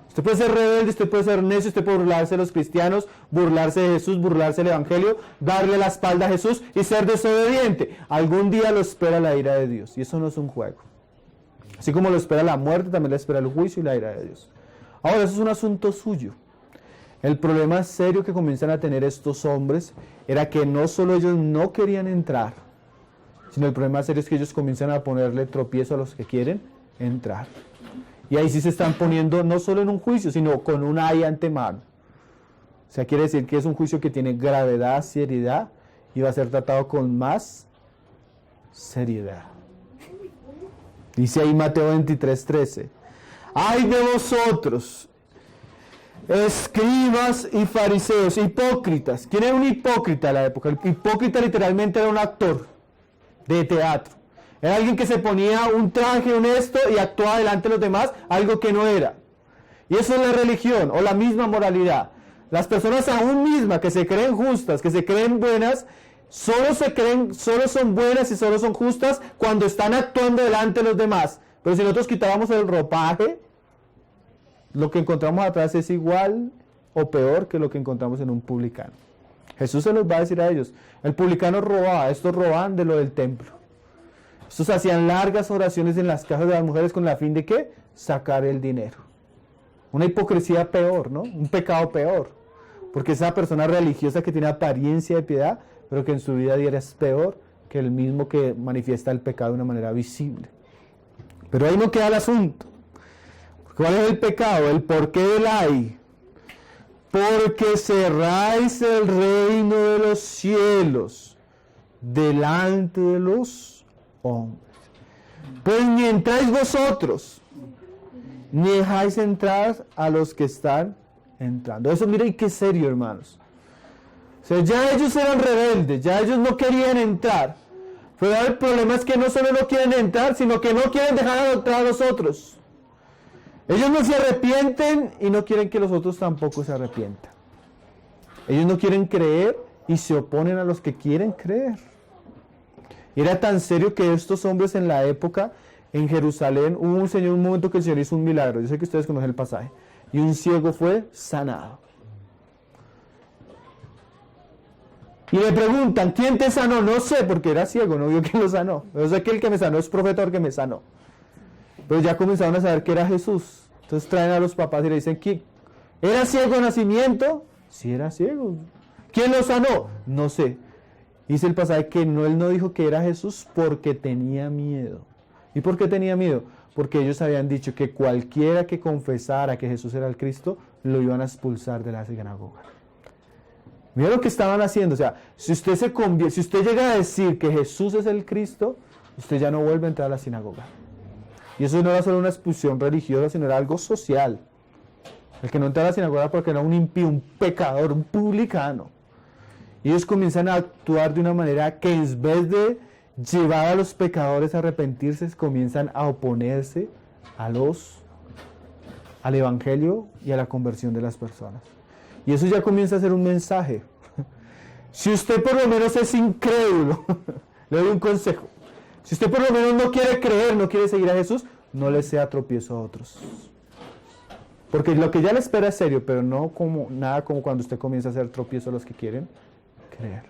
Usted puede ser rebelde, usted puede ser necio, usted puede burlarse de los cristianos, burlarse de Jesús, burlarse del Evangelio, darle la espalda a Jesús y ser desobediente. Algún día lo espera la ira de Dios, y eso no es un juego. Así como lo espera la muerte, también le espera el juicio y la ira de Dios. Ahora, eso es un asunto suyo. El problema serio que comienzan a tener estos hombres era que no solo ellos no querían entrar, sino el problema serio es que ellos comienzan a ponerle tropiezo a los que quieren entrar. Y ahí sí se están poniendo no solo en un juicio, sino con un ay antemano. O sea, quiere decir que es un juicio que tiene gravedad, seriedad, y va a ser tratado con más seriedad. Dice ahí Mateo 23, 13. ¡Ay de vosotros, escribas y fariseos, hipócritas! ¿Quién era un hipócrita en la época? El hipócrita literalmente era un actor de teatro. Era alguien que se ponía un traje honesto y actuaba delante de los demás que no era. Y eso es la religión o la misma moralidad. Las personas aún mismas que se creen justas, que se creen buenas, solo son buenas y solo son justas cuando están actuando delante de los demás. Pero si nosotros quitáramos el ropaje, lo que encontramos atrás es igual o peor que lo que encontramos en un publicano. Jesús se los va a decir a ellos. El publicano robaba, estos robaban de lo del templo. Estos hacían largas oraciones en las casas de las mujeres con la fin de ¿qué? Sacar el dinero. Una hipocresía peor, ¿no? Un pecado peor. Porque esa persona religiosa que tiene apariencia de piedad, pero que en su vida diaria es peor que el mismo que manifiesta el pecado de una manera visible. Pero ahí no queda el asunto. ¿Cuál es el pecado? El porqué del ay. Porque cerráis el reino de los cielos delante de los hombres. Pues ni entráis vosotros, ni dejáis entrar a los que están entrando. Eso, miren qué serio, hermanos. O sea, ya ellos eran rebeldes, ya ellos no querían entrar. Pero el problema es que no solo no quieren entrar, sino que no quieren dejar entrar a los otros. Ellos no se arrepienten y no quieren que los otros tampoco se arrepientan. Ellos no quieren creer y se oponen a los que quieren creer. Y era tan serio que estos hombres en la época, en Jerusalén, hubo un momento que el Señor hizo un milagro. Yo sé que ustedes conocen el pasaje. Y un ciego fue sanado. Y le preguntan, ¿quién te sanó? No sé, porque era ciego, no vio quién lo sanó. Yo sé que el que me sanó es profeta que me sanó. Pero ya comenzaron a saber que era Jesús. Entonces traen a los papás y le dicen, ¿quién? ¿Era ciego de nacimiento? Sí, era ciego. ¿Quién lo sanó? No sé. Dice el pasaje que no, él no dijo que era Jesús porque tenía miedo. ¿Y por qué tenía miedo? Porque ellos habían dicho que cualquiera que confesara que Jesús era el Cristo, lo iban a expulsar de la sinagoga. Mira lo que estaban haciendo. O sea, si usted si usted llega a decir que Jesús es el Cristo, usted ya no vuelve a entrar a la sinagoga. Y eso no era solo una expulsión religiosa, sino era algo social. El que no entraba a la sinagoga porque era un impío, un pecador, un publicano. Y ellos comienzan a actuar de una manera que en vez de llevar a los pecadores a arrepentirse, comienzan a oponerse al evangelio y a la conversión de las personas. Y eso ya comienza a ser un mensaje. Si usted por lo menos es incrédulo, le doy un consejo. Si usted por lo menos no quiere creer, no quiere seguir a Jesús, no le sea tropiezo a otros. Porque lo que ya le espera es serio, pero no como nada como cuando usted comienza a hacer tropiezo a los que quieren creer.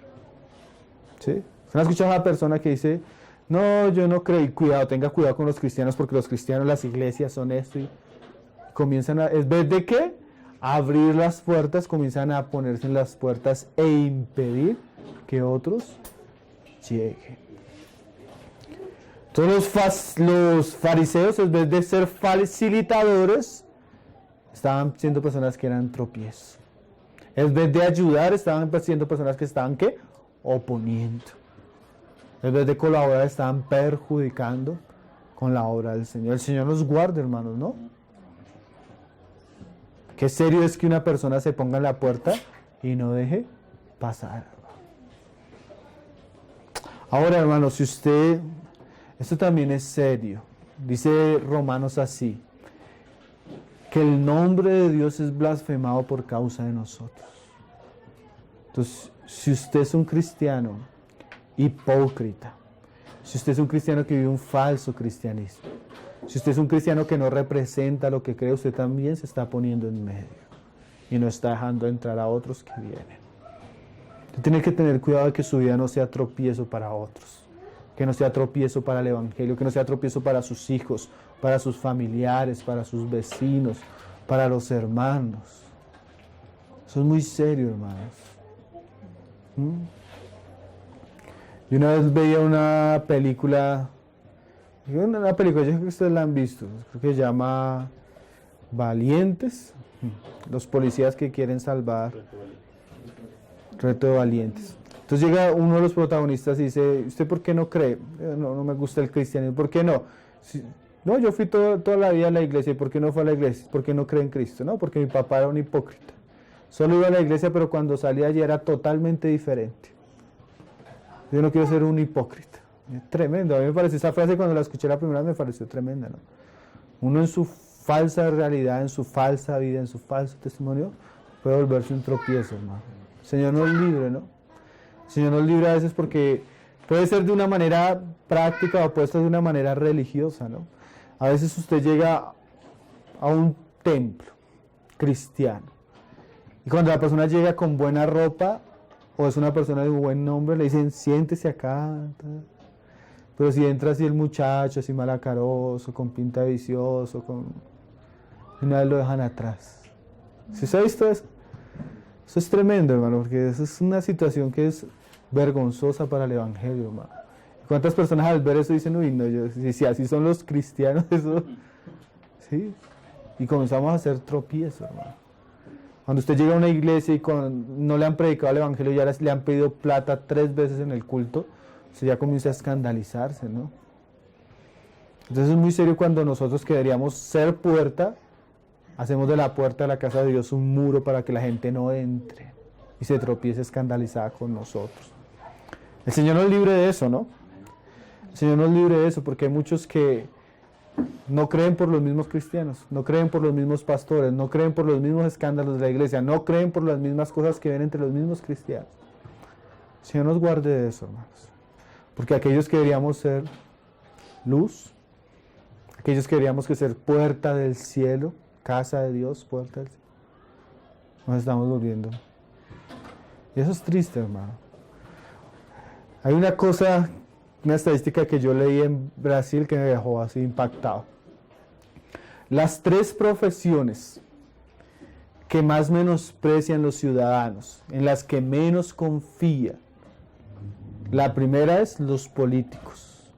¿Sí? ¿Se han escuchado a una persona que dice, no, yo no creí? Cuidado, tenga cuidado con los cristianos, porque los cristianos, las iglesias son esto, y comienzan a, en vez de qué, abrir las puertas, comienzan a ponerse en las puertas e impedir que otros lleguen. Entonces los fariseos, en vez de ser facilitadores, estaban siendo personas que eran tropiezos. En vez de ayudar, estaban siendo personas que estaban, ¿qué? Oponiendo. En vez de colaborar, estaban perjudicando con la obra del Señor. El Señor nos guarde, hermanos, ¿no? Qué serio es que una persona se ponga en la puerta y no deje pasar. Ahora, hermanos, si usted... Esto también es serio. Dice Romanos así, que el nombre de Dios es blasfemado por causa de nosotros. Entonces, si usted es un cristiano hipócrita, si usted es un cristiano que vive un falso cristianismo, si usted es un cristiano que no representa lo que cree, usted también se está poniendo en medio y no está dejando entrar a otros que vienen. Usted tiene que tener cuidado de que su vida no sea tropiezo para otros, que no sea tropiezo para el evangelio, que no sea tropiezo para sus hijos, para sus familiares, para sus vecinos, para los hermanos. Eso es muy serio, hermanos. Yo una vez veía una película, yo creo que ustedes la han visto, creo que se llama Valientes, los policías que quieren salvar, Reto de Valientes. Entonces llega uno de los protagonistas y dice, ¿usted por qué no cree? No me gusta el cristianismo. ¿Por qué no? No, yo fui toda la vida a la iglesia. ¿Y por qué no fue a la iglesia? ¿Por qué no cree en Cristo? No, porque mi papá era un hipócrita. Solo iba a la iglesia, pero cuando salía allí era totalmente diferente. Yo no quiero ser un hipócrita. Es tremendo. A mí me pareció esa frase, cuando la escuché la primera vez, me pareció tremenda, ¿no? Uno en su falsa realidad, en su falsa vida, en su falso testimonio, puede volverse un tropiezo, hermano. El Señor nos libre, ¿no? El Señor nos libre a veces porque puede ser de una manera práctica o puede ser de una manera religiosa, ¿no? A veces usted llega a un templo cristiano y cuando la persona llega con buena ropa o es una persona de buen nombre, le dicen, siéntese acá. Pero si entra así el muchacho, así malacaroso, con pinta vicioso, y una vez lo dejan atrás. ¿Sí se ha visto eso? Eso es tremendo, hermano, porque eso es una situación que es vergonzosa para el evangelio, hermano. ¿Cuántas personas al ver eso dicen, uy, no, si así son los cristianos, eso, sí? Y comenzamos a hacer tropiezos, hermano. Cuando usted llega a una iglesia y no le han predicado el evangelio, ya le han pedido plata 3 veces en el culto, usted ya comienza a escandalizarse, ¿no? Entonces es muy serio cuando nosotros que deberíamos ser puerta, hacemos de la puerta de la casa de Dios un muro para que la gente no entre y se tropiece escandalizada con nosotros. El Señor nos libre de eso, ¿no? El Señor nos libre de eso, porque hay muchos que no creen por los mismos cristianos, no creen por los mismos pastores, no creen por los mismos escándalos de la iglesia, no creen por las mismas cosas que ven entre los mismos cristianos. El Señor nos guarde de eso, hermanos. Porque aquellos que deberíamos ser luz, aquellos que deberíamos ser puerta del cielo, casa de Dios, puerta del cielo, nos estamos volviendo. Y eso es triste, hermano. Hay una cosa, una estadística que yo leí en Brasil que me dejó así impactado. Las 3 profesiones que más menosprecian los ciudadanos, en las que menos confían. La primera es los políticos.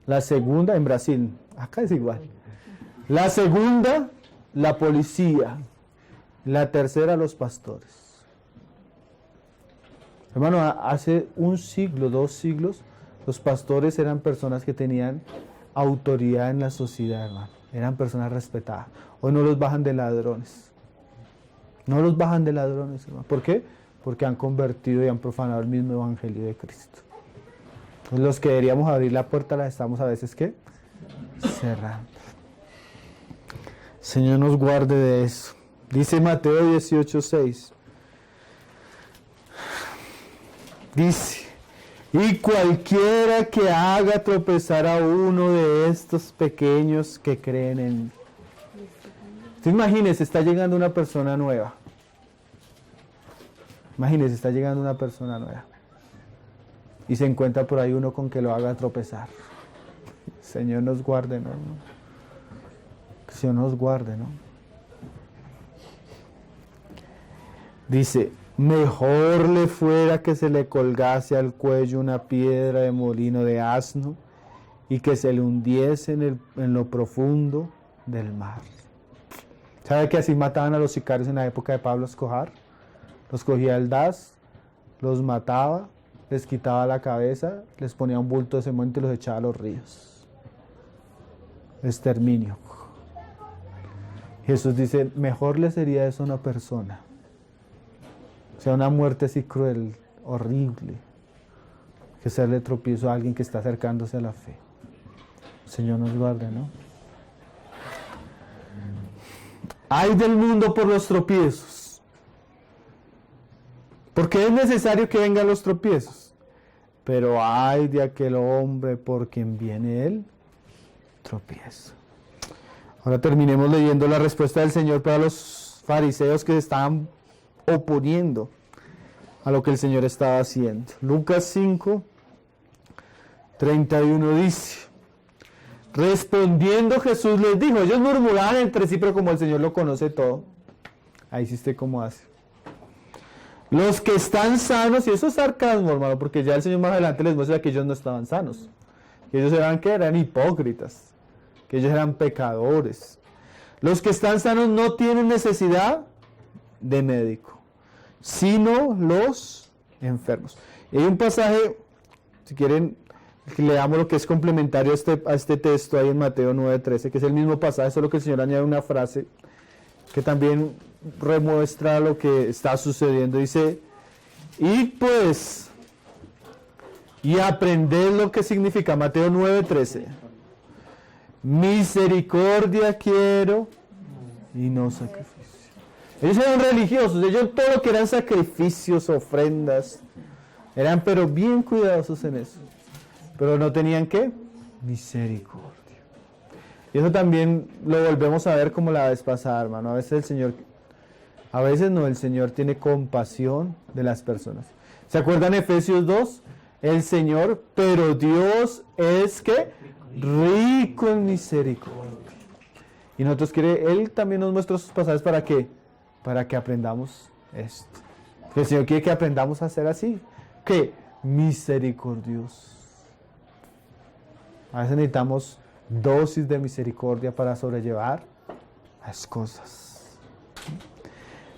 La segunda, en Brasil, acá es igual. La segunda, la policía. La tercera, los pastores. Hermano, hace 1 siglo, 2 siglos, los pastores eran personas que tenían autoridad en la sociedad, hermano. Eran personas respetadas. Hoy no los bajan de ladrones. No los bajan de ladrones, hermano. ¿Por qué? Porque han convertido y han profanado el mismo evangelio de Cristo. Entonces, los que deberíamos abrir la puerta la estamos a veces, ¿qué? Cerrando. Señor nos guarde de eso. Dice Mateo 18:6. Dice: y cualquiera que haga tropezar a uno de estos pequeños que creen en mí. Imagínese, está llegando una persona nueva. Imagínese, está llegando una persona nueva. Y se encuentra por ahí uno con que lo haga tropezar. Señor nos guarde, ¿no? Que Señor nos guarde, ¿no? Dice: mejor le fuera que se le colgase al cuello una piedra de molino de asno y que se le hundiese en lo profundo del mar. ¿Sabe que así mataban a los sicarios en la época de Pablo Escobar? Los cogía el DAS, los mataba, les quitaba la cabeza, les ponía un bulto de cemento y los echaba a los ríos. Exterminio. Jesús dice: mejor le sería eso a una persona. O sea, una muerte así cruel, horrible, que serle tropiezo a alguien que está acercándose a la fe. Señor nos guarde, ¿no? Ay del mundo por los tropiezos. Porque es necesario que vengan los tropiezos. Pero ay de aquel hombre por quien viene el tropiezo. Ahora terminemos leyendo la respuesta del Señor para los fariseos que se estaban oponiendo a lo que el Señor estaba haciendo. Lucas 5:31 dice: respondiendo Jesús les dijo, ellos murmuraban entre sí, pero como el Señor lo conoce todo, ahí sí usted cómo hace. Los que están sanos, y eso es sarcasmo, hermano, porque ya el Señor más adelante les muestra que ellos no estaban sanos, que ellos eran hipócritas, que ellos eran pecadores. Los que están sanos no tienen necesidad de médico, sino los enfermos. Y hay un pasaje, si quieren, leamos lo que es complementario a este texto ahí en Mateo 9:13, que es el mismo pasaje, solo que el Señor añade una frase que también remuestra lo que está sucediendo. Dice: y pues, y aprended lo que significa. Mateo 9:13. Misericordia quiero y no sacrificio. Ellos eran religiosos, ellos todo lo que eran sacrificios, ofrendas, eran pero bien cuidadosos en eso. Pero no tenían ¿qué? Misericordia. Y eso también lo volvemos a ver como la vez pasada, hermano. A veces el Señor tiene compasión de las personas. ¿Se acuerdan Efesios 2? El Señor, pero Dios es ¿qué? Rico en misericordia. Y nosotros Él también nos muestra sus pasajes ¿para qué? Para que aprendamos esto. El Señor quiere que aprendamos a ser así. ¿Qué? Misericordiosos. A veces necesitamos dosis de misericordia para sobrellevar las cosas.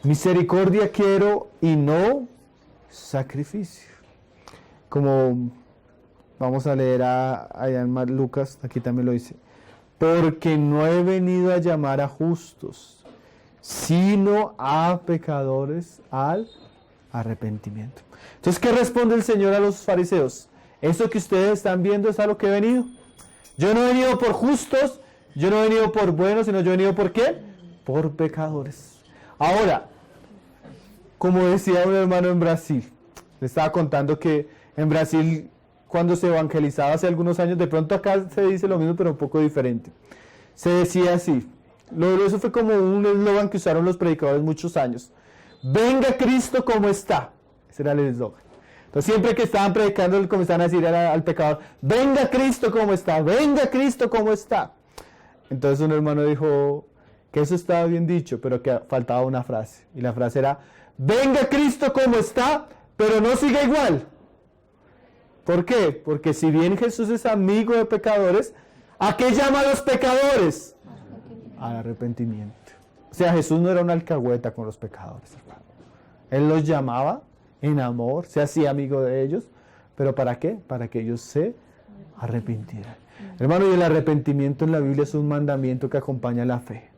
Misericordia quiero y no sacrificio. Como vamos a leer allá en Lucas, aquí también lo dice. Porque no he venido a llamar a justos, sino a pecadores al arrepentimiento. Entonces, ¿qué responde el Señor a los fariseos? Eso que ustedes están viendo es a lo que he venido. Yo no he venido por justos, yo no he venido por buenos, sino yo he venido ¿por qué? Por pecadores. Ahora, como decía un hermano en Brasil, le estaba contando que en Brasil, cuando se evangelizaba hace algunos años, de pronto acá se dice lo mismo, pero un poco diferente. Se decía así, eso fue como un eslogan que usaron los predicadores muchos años. Venga Cristo como está. Ese era el eslogan. Entonces siempre que estaban predicando, comenzaban a decir al pecador, venga Cristo como está, venga Cristo como está. Entonces un hermano dijo que eso estaba bien dicho, pero que faltaba una frase. Y la frase era, venga Cristo como está, pero no siga igual. ¿Por qué? Porque si bien Jesús es amigo de pecadores, ¿a qué llama a los pecadores? Al arrepentimiento. O sea, Jesús no era una alcahueta con los pecadores, hermano. Él los llamaba en amor, se hacía amigo de ellos, pero ¿para qué? Para que ellos se arrepintieran. Hermano, y el arrepentimiento en la Biblia es un mandamiento que acompaña la fe.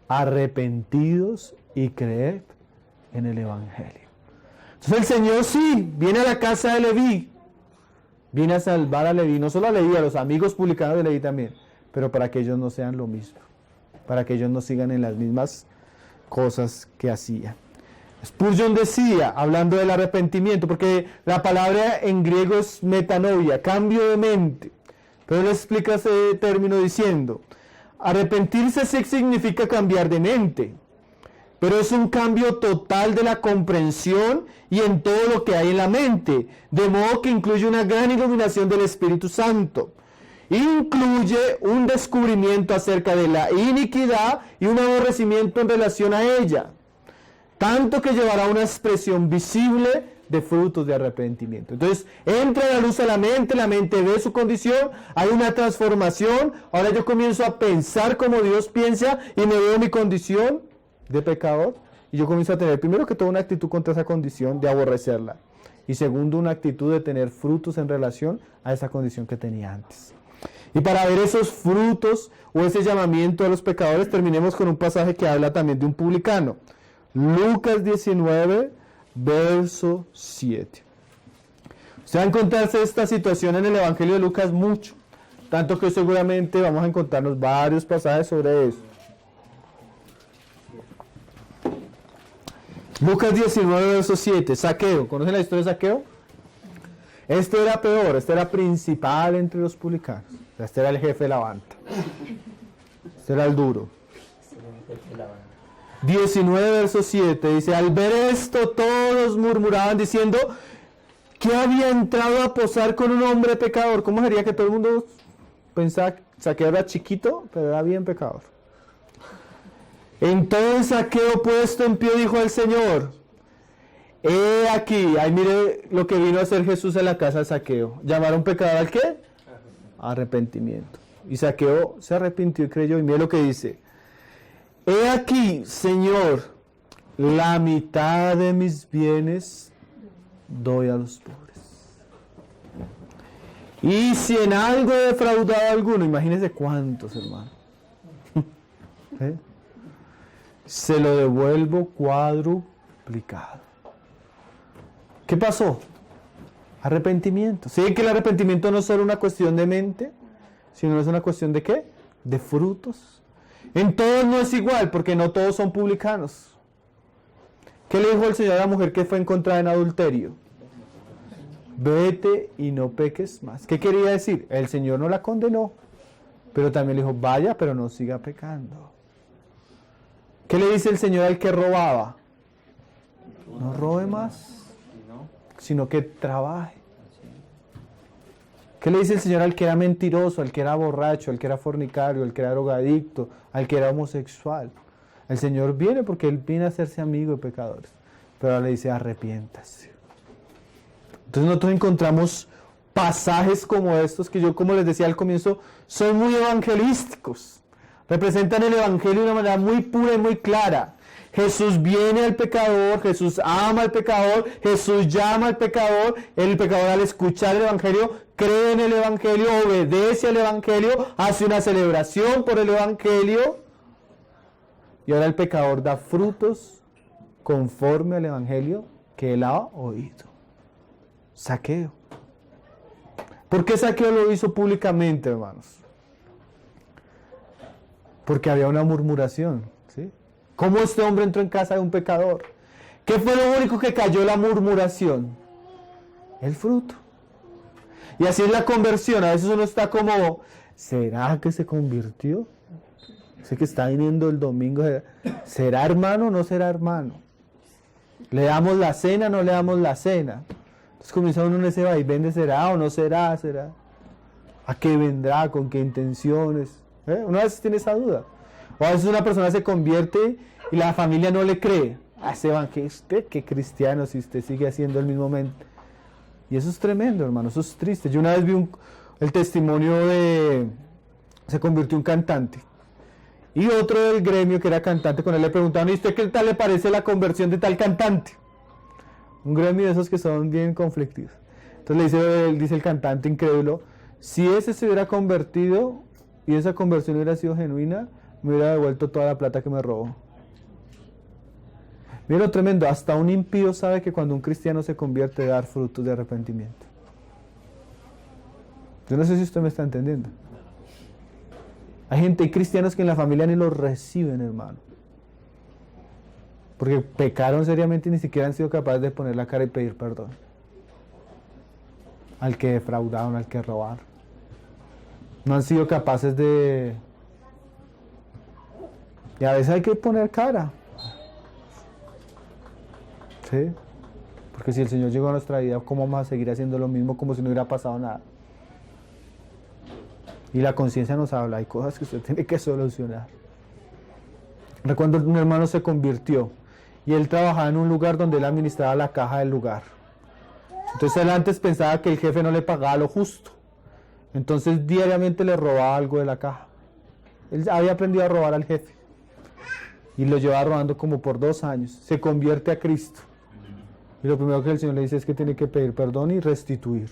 Arrepentidos y creed en el Evangelio. Entonces el Señor sí, viene a la casa de Leví, viene a salvar a Leví, no solo a Leví, a los amigos publicanos de Leví también, pero para que ellos no sean lo mismo, para que ellos no sigan en las mismas cosas que hacían. Spurgeon decía, hablando del arrepentimiento, porque la palabra en griego es metanoia, cambio de mente, pero él explica ese término diciendo, arrepentirse sí significa cambiar de mente, pero es un cambio total de la comprensión y en todo lo que hay en la mente, de modo que incluye una gran iluminación del Espíritu Santo. Incluye un descubrimiento acerca de la iniquidad y un aborrecimiento en relación a ella, tanto que llevará a una expresión visible de frutos de arrepentimiento. Entonces, entra la luz a la mente ve su condición, hay una transformación, ahora yo comienzo a pensar como Dios piensa y me veo mi condición de pecador, y yo comienzo a tener, primero que todo, una actitud contra esa condición de aborrecerla, y segundo, una actitud de tener frutos en relación a esa condición que tenía antes. Y para ver esos frutos o ese llamamiento a los pecadores, terminemos con un pasaje que habla también de un publicano. Lucas 19, verso 7. Usted va a encontrarse esta situación en el Evangelio de Lucas mucho, tanto que seguramente vamos a encontrarnos varios pasajes sobre eso. Lucas 19, verso 7, Zaqueo. ¿Conocen la historia de Zaqueo? Este era peor, este era principal entre los publicanos. Este era el jefe de la banda. Este era el duro. 19, verso 7, dice, al ver esto todos murmuraban diciendo que había entrado a posar con un hombre pecador. ¿Cómo sería que todo el mundo pensaba que Zaqueo era chiquito, pero era bien pecador? Entonces Zaqueo, puesto en pie, dijo al Señor, he aquí, ahí mire lo que vino a hacer Jesús en la casa de Zaqueo. ¿Llamar a un pecador al qué? Arrepentimiento. Y Zaqueo se arrepintió y creyó, y mire lo que dice. He aquí, Señor, la mitad de mis bienes doy a los pobres. Y si en algo he defraudado a alguno, imagínense cuántos, hermano. ¿Eh? Se lo devuelvo cuadruplicado. ¿Qué pasó? Arrepentimiento. ¿Sí que el arrepentimiento no es solo una cuestión de mente, sino es una cuestión de qué? De frutos. En todos no es igual, porque no todos son publicanos. ¿Qué le dijo el Señor a la mujer que fue encontrada en adulterio? Vete y no peques más. ¿Qué quería decir? El Señor no la condenó, pero también le dijo, vaya, pero no siga pecando. ¿Qué le dice el Señor al que robaba? No robe más, sino que trabaje. ¿Qué le dice el Señor al que era mentiroso, al que era borracho, al que era fornicario, al que era drogadicto, al que era homosexual? El Señor viene porque Él viene a hacerse amigo de pecadores, pero ahora le dice arrepiéntase. Entonces nosotros encontramos pasajes como estos que yo, como les decía al comienzo, son muy evangelísticos. Representan el Evangelio de una manera muy pura y muy clara. Jesús viene al pecador, Jesús ama al pecador, Jesús llama al pecador, el pecador al escuchar el Evangelio, cree en el Evangelio, obedece al Evangelio, hace una celebración por el Evangelio, y ahora el pecador da frutos conforme al Evangelio que él ha oído. Zaqueo. ¿Por qué Zaqueo lo hizo públicamente, hermanos? Porque había una murmuración, ¿sí? ¿Cómo este hombre entró en casa de un pecador? ¿Qué fue lo único que cayó la murmuración? El fruto. Y así es la conversión. A veces uno está como, ¿será que se convirtió? Sé que está viniendo el domingo. ¿Será hermano o no será hermano? ¿Le damos la cena o no le damos la cena? Entonces comienza uno en ese vaivén de será o no será, a qué vendrá, con qué intenciones. Uno a veces tiene esa duda. O a veces una persona se convierte y la familia no le cree. Ese evangelio, usted qué cristiano si usted sigue haciendo el mismo momento. Y eso es tremendo, hermano, eso es triste. Yo una vez vi el testimonio se convirtió en un cantante. Y otro del gremio que era cantante, con él le preguntaban, ¿y usted qué tal le parece la conversión de tal cantante? Un gremio de esos que son bien conflictivos. Entonces dice el cantante incrédulo, si ese se hubiera convertido y esa conversión hubiera sido genuina, me hubiera devuelto toda la plata que me robó. Mira lo tremendo, hasta un impío sabe que cuando un cristiano se convierte dar frutos de arrepentimiento. Yo no sé si usted me está entendiendo. Hay cristianos que en la familia ni los reciben, hermano. Porque pecaron seriamente y ni siquiera han sido capaces de poner la cara y pedir perdón. Al que defraudaron, al que robaron. No han sido capaces de... Y a veces hay que poner cara. ¿Sí? Porque si el Señor llegó a nuestra vida, ¿cómo vamos a seguir haciendo lo mismo como si no hubiera pasado nada? Y la conciencia nos habla, hay cosas que usted tiene que solucionar. Recuerdo un hermano se convirtió y él trabajaba en un lugar donde él administraba la caja del lugar. Entonces él antes pensaba que el jefe no le pagaba lo justo. Entonces diariamente le robaba algo de la caja. Él había aprendido a robar al jefe. Y lo llevaba robando como por 2 años. Se convierte a Cristo. Y lo primero que el Señor le dice es que tiene que pedir perdón y restituir.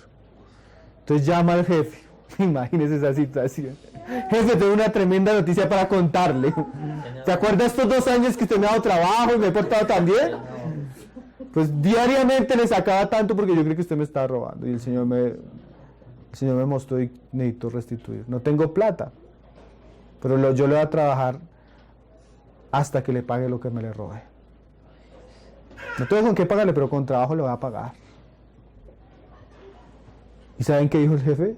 Entonces llama al jefe. Imagínese esa situación. Jefe, tengo una tremenda noticia para contarle. ¿Se acuerda estos 2 años que usted me ha dado trabajo y me he portado tan bien? Pues diariamente le sacaba tanto porque yo creí que usted me estaba robando. Y el Señor me mostró y necesito restituir. No tengo plata, pero yo le voy a trabajar hasta que le pague lo que me le robé. No tengo con qué pagarle, pero con trabajo le voy a pagar. ¿Y saben qué dijo el jefe?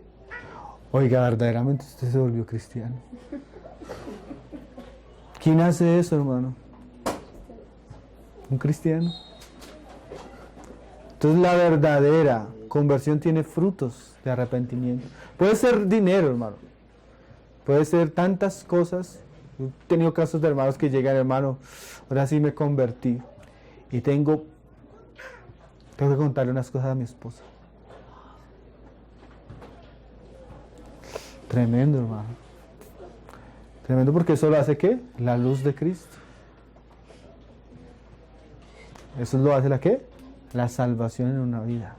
Oiga, verdaderamente usted se volvió cristiano. ¿Quién hace eso, hermano? Un cristiano. Entonces la verdadera conversión tiene frutos de arrepentimiento. Puede ser dinero, hermano. Puede ser tantas cosas. He tenido casos de hermanos que llegan, hermano, ahora sí me convertí. Y tengo que contarle unas cosas a mi esposa. Tremendo, hermano. Tremendo porque eso lo hace ¿qué? La luz de Cristo. Eso lo hace ¿la qué? La salvación en una vida.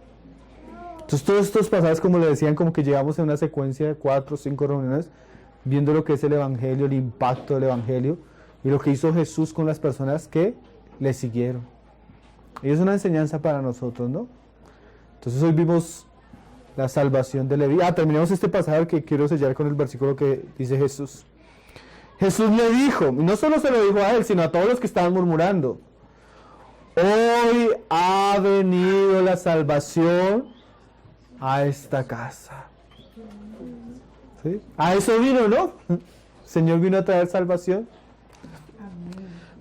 Entonces todos estos pasajes, como le decían, como que llegamos en una secuencia de 4 o 5 reuniones, viendo lo que es el Evangelio, el impacto del Evangelio, y lo que hizo Jesús con las personas que le siguieron. Y es una enseñanza para nosotros, ¿no? Entonces hoy vimos la salvación de Leví. Terminamos este pasaje que quiero sellar con el versículo que dice Jesús. Jesús le dijo, y no solo se lo dijo a él, sino a todos los que estaban murmurando, hoy ha venido la salvación a esta casa. ¿Sí? A eso vino, ¿no? El Señor vino a traer salvación.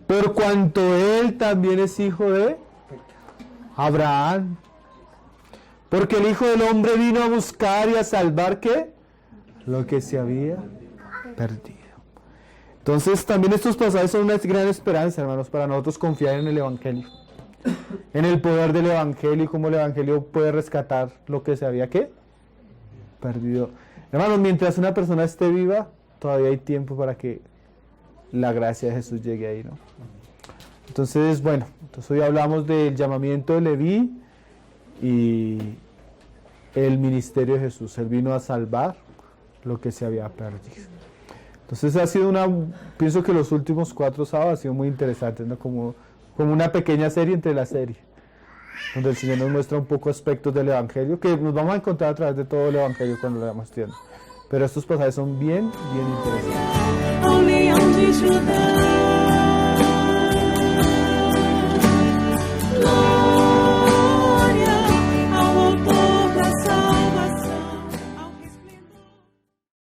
Por cuanto Él también es hijo de Abraham. Porque el Hijo del Hombre vino a buscar y a salvar, ¿qué? Lo que se había perdido. Entonces también estos pasajes son una gran esperanza, hermanos, para nosotros confiar en el Evangelio. En el poder del Evangelio y cómo el Evangelio puede rescatar lo que se había, ¿qué? Perdido. Hermanos, mientras una persona esté viva, todavía hay tiempo para que la gracia de Jesús llegue ahí, ¿no? Entonces, bueno, hoy hablamos del llamamiento de Leví y el ministerio de Jesús. Él vino a salvar lo que se había perdido. Entonces ha sido pienso que los últimos 4 sábados ha sido muy interesante, ¿no? Como una pequeña serie entre la serie, donde el Señor nos muestra un poco aspectos del Evangelio, que nos vamos a encontrar a través de todo el Evangelio cuando lo vamos estudiando. Pero estos pasajes son bien interesantes.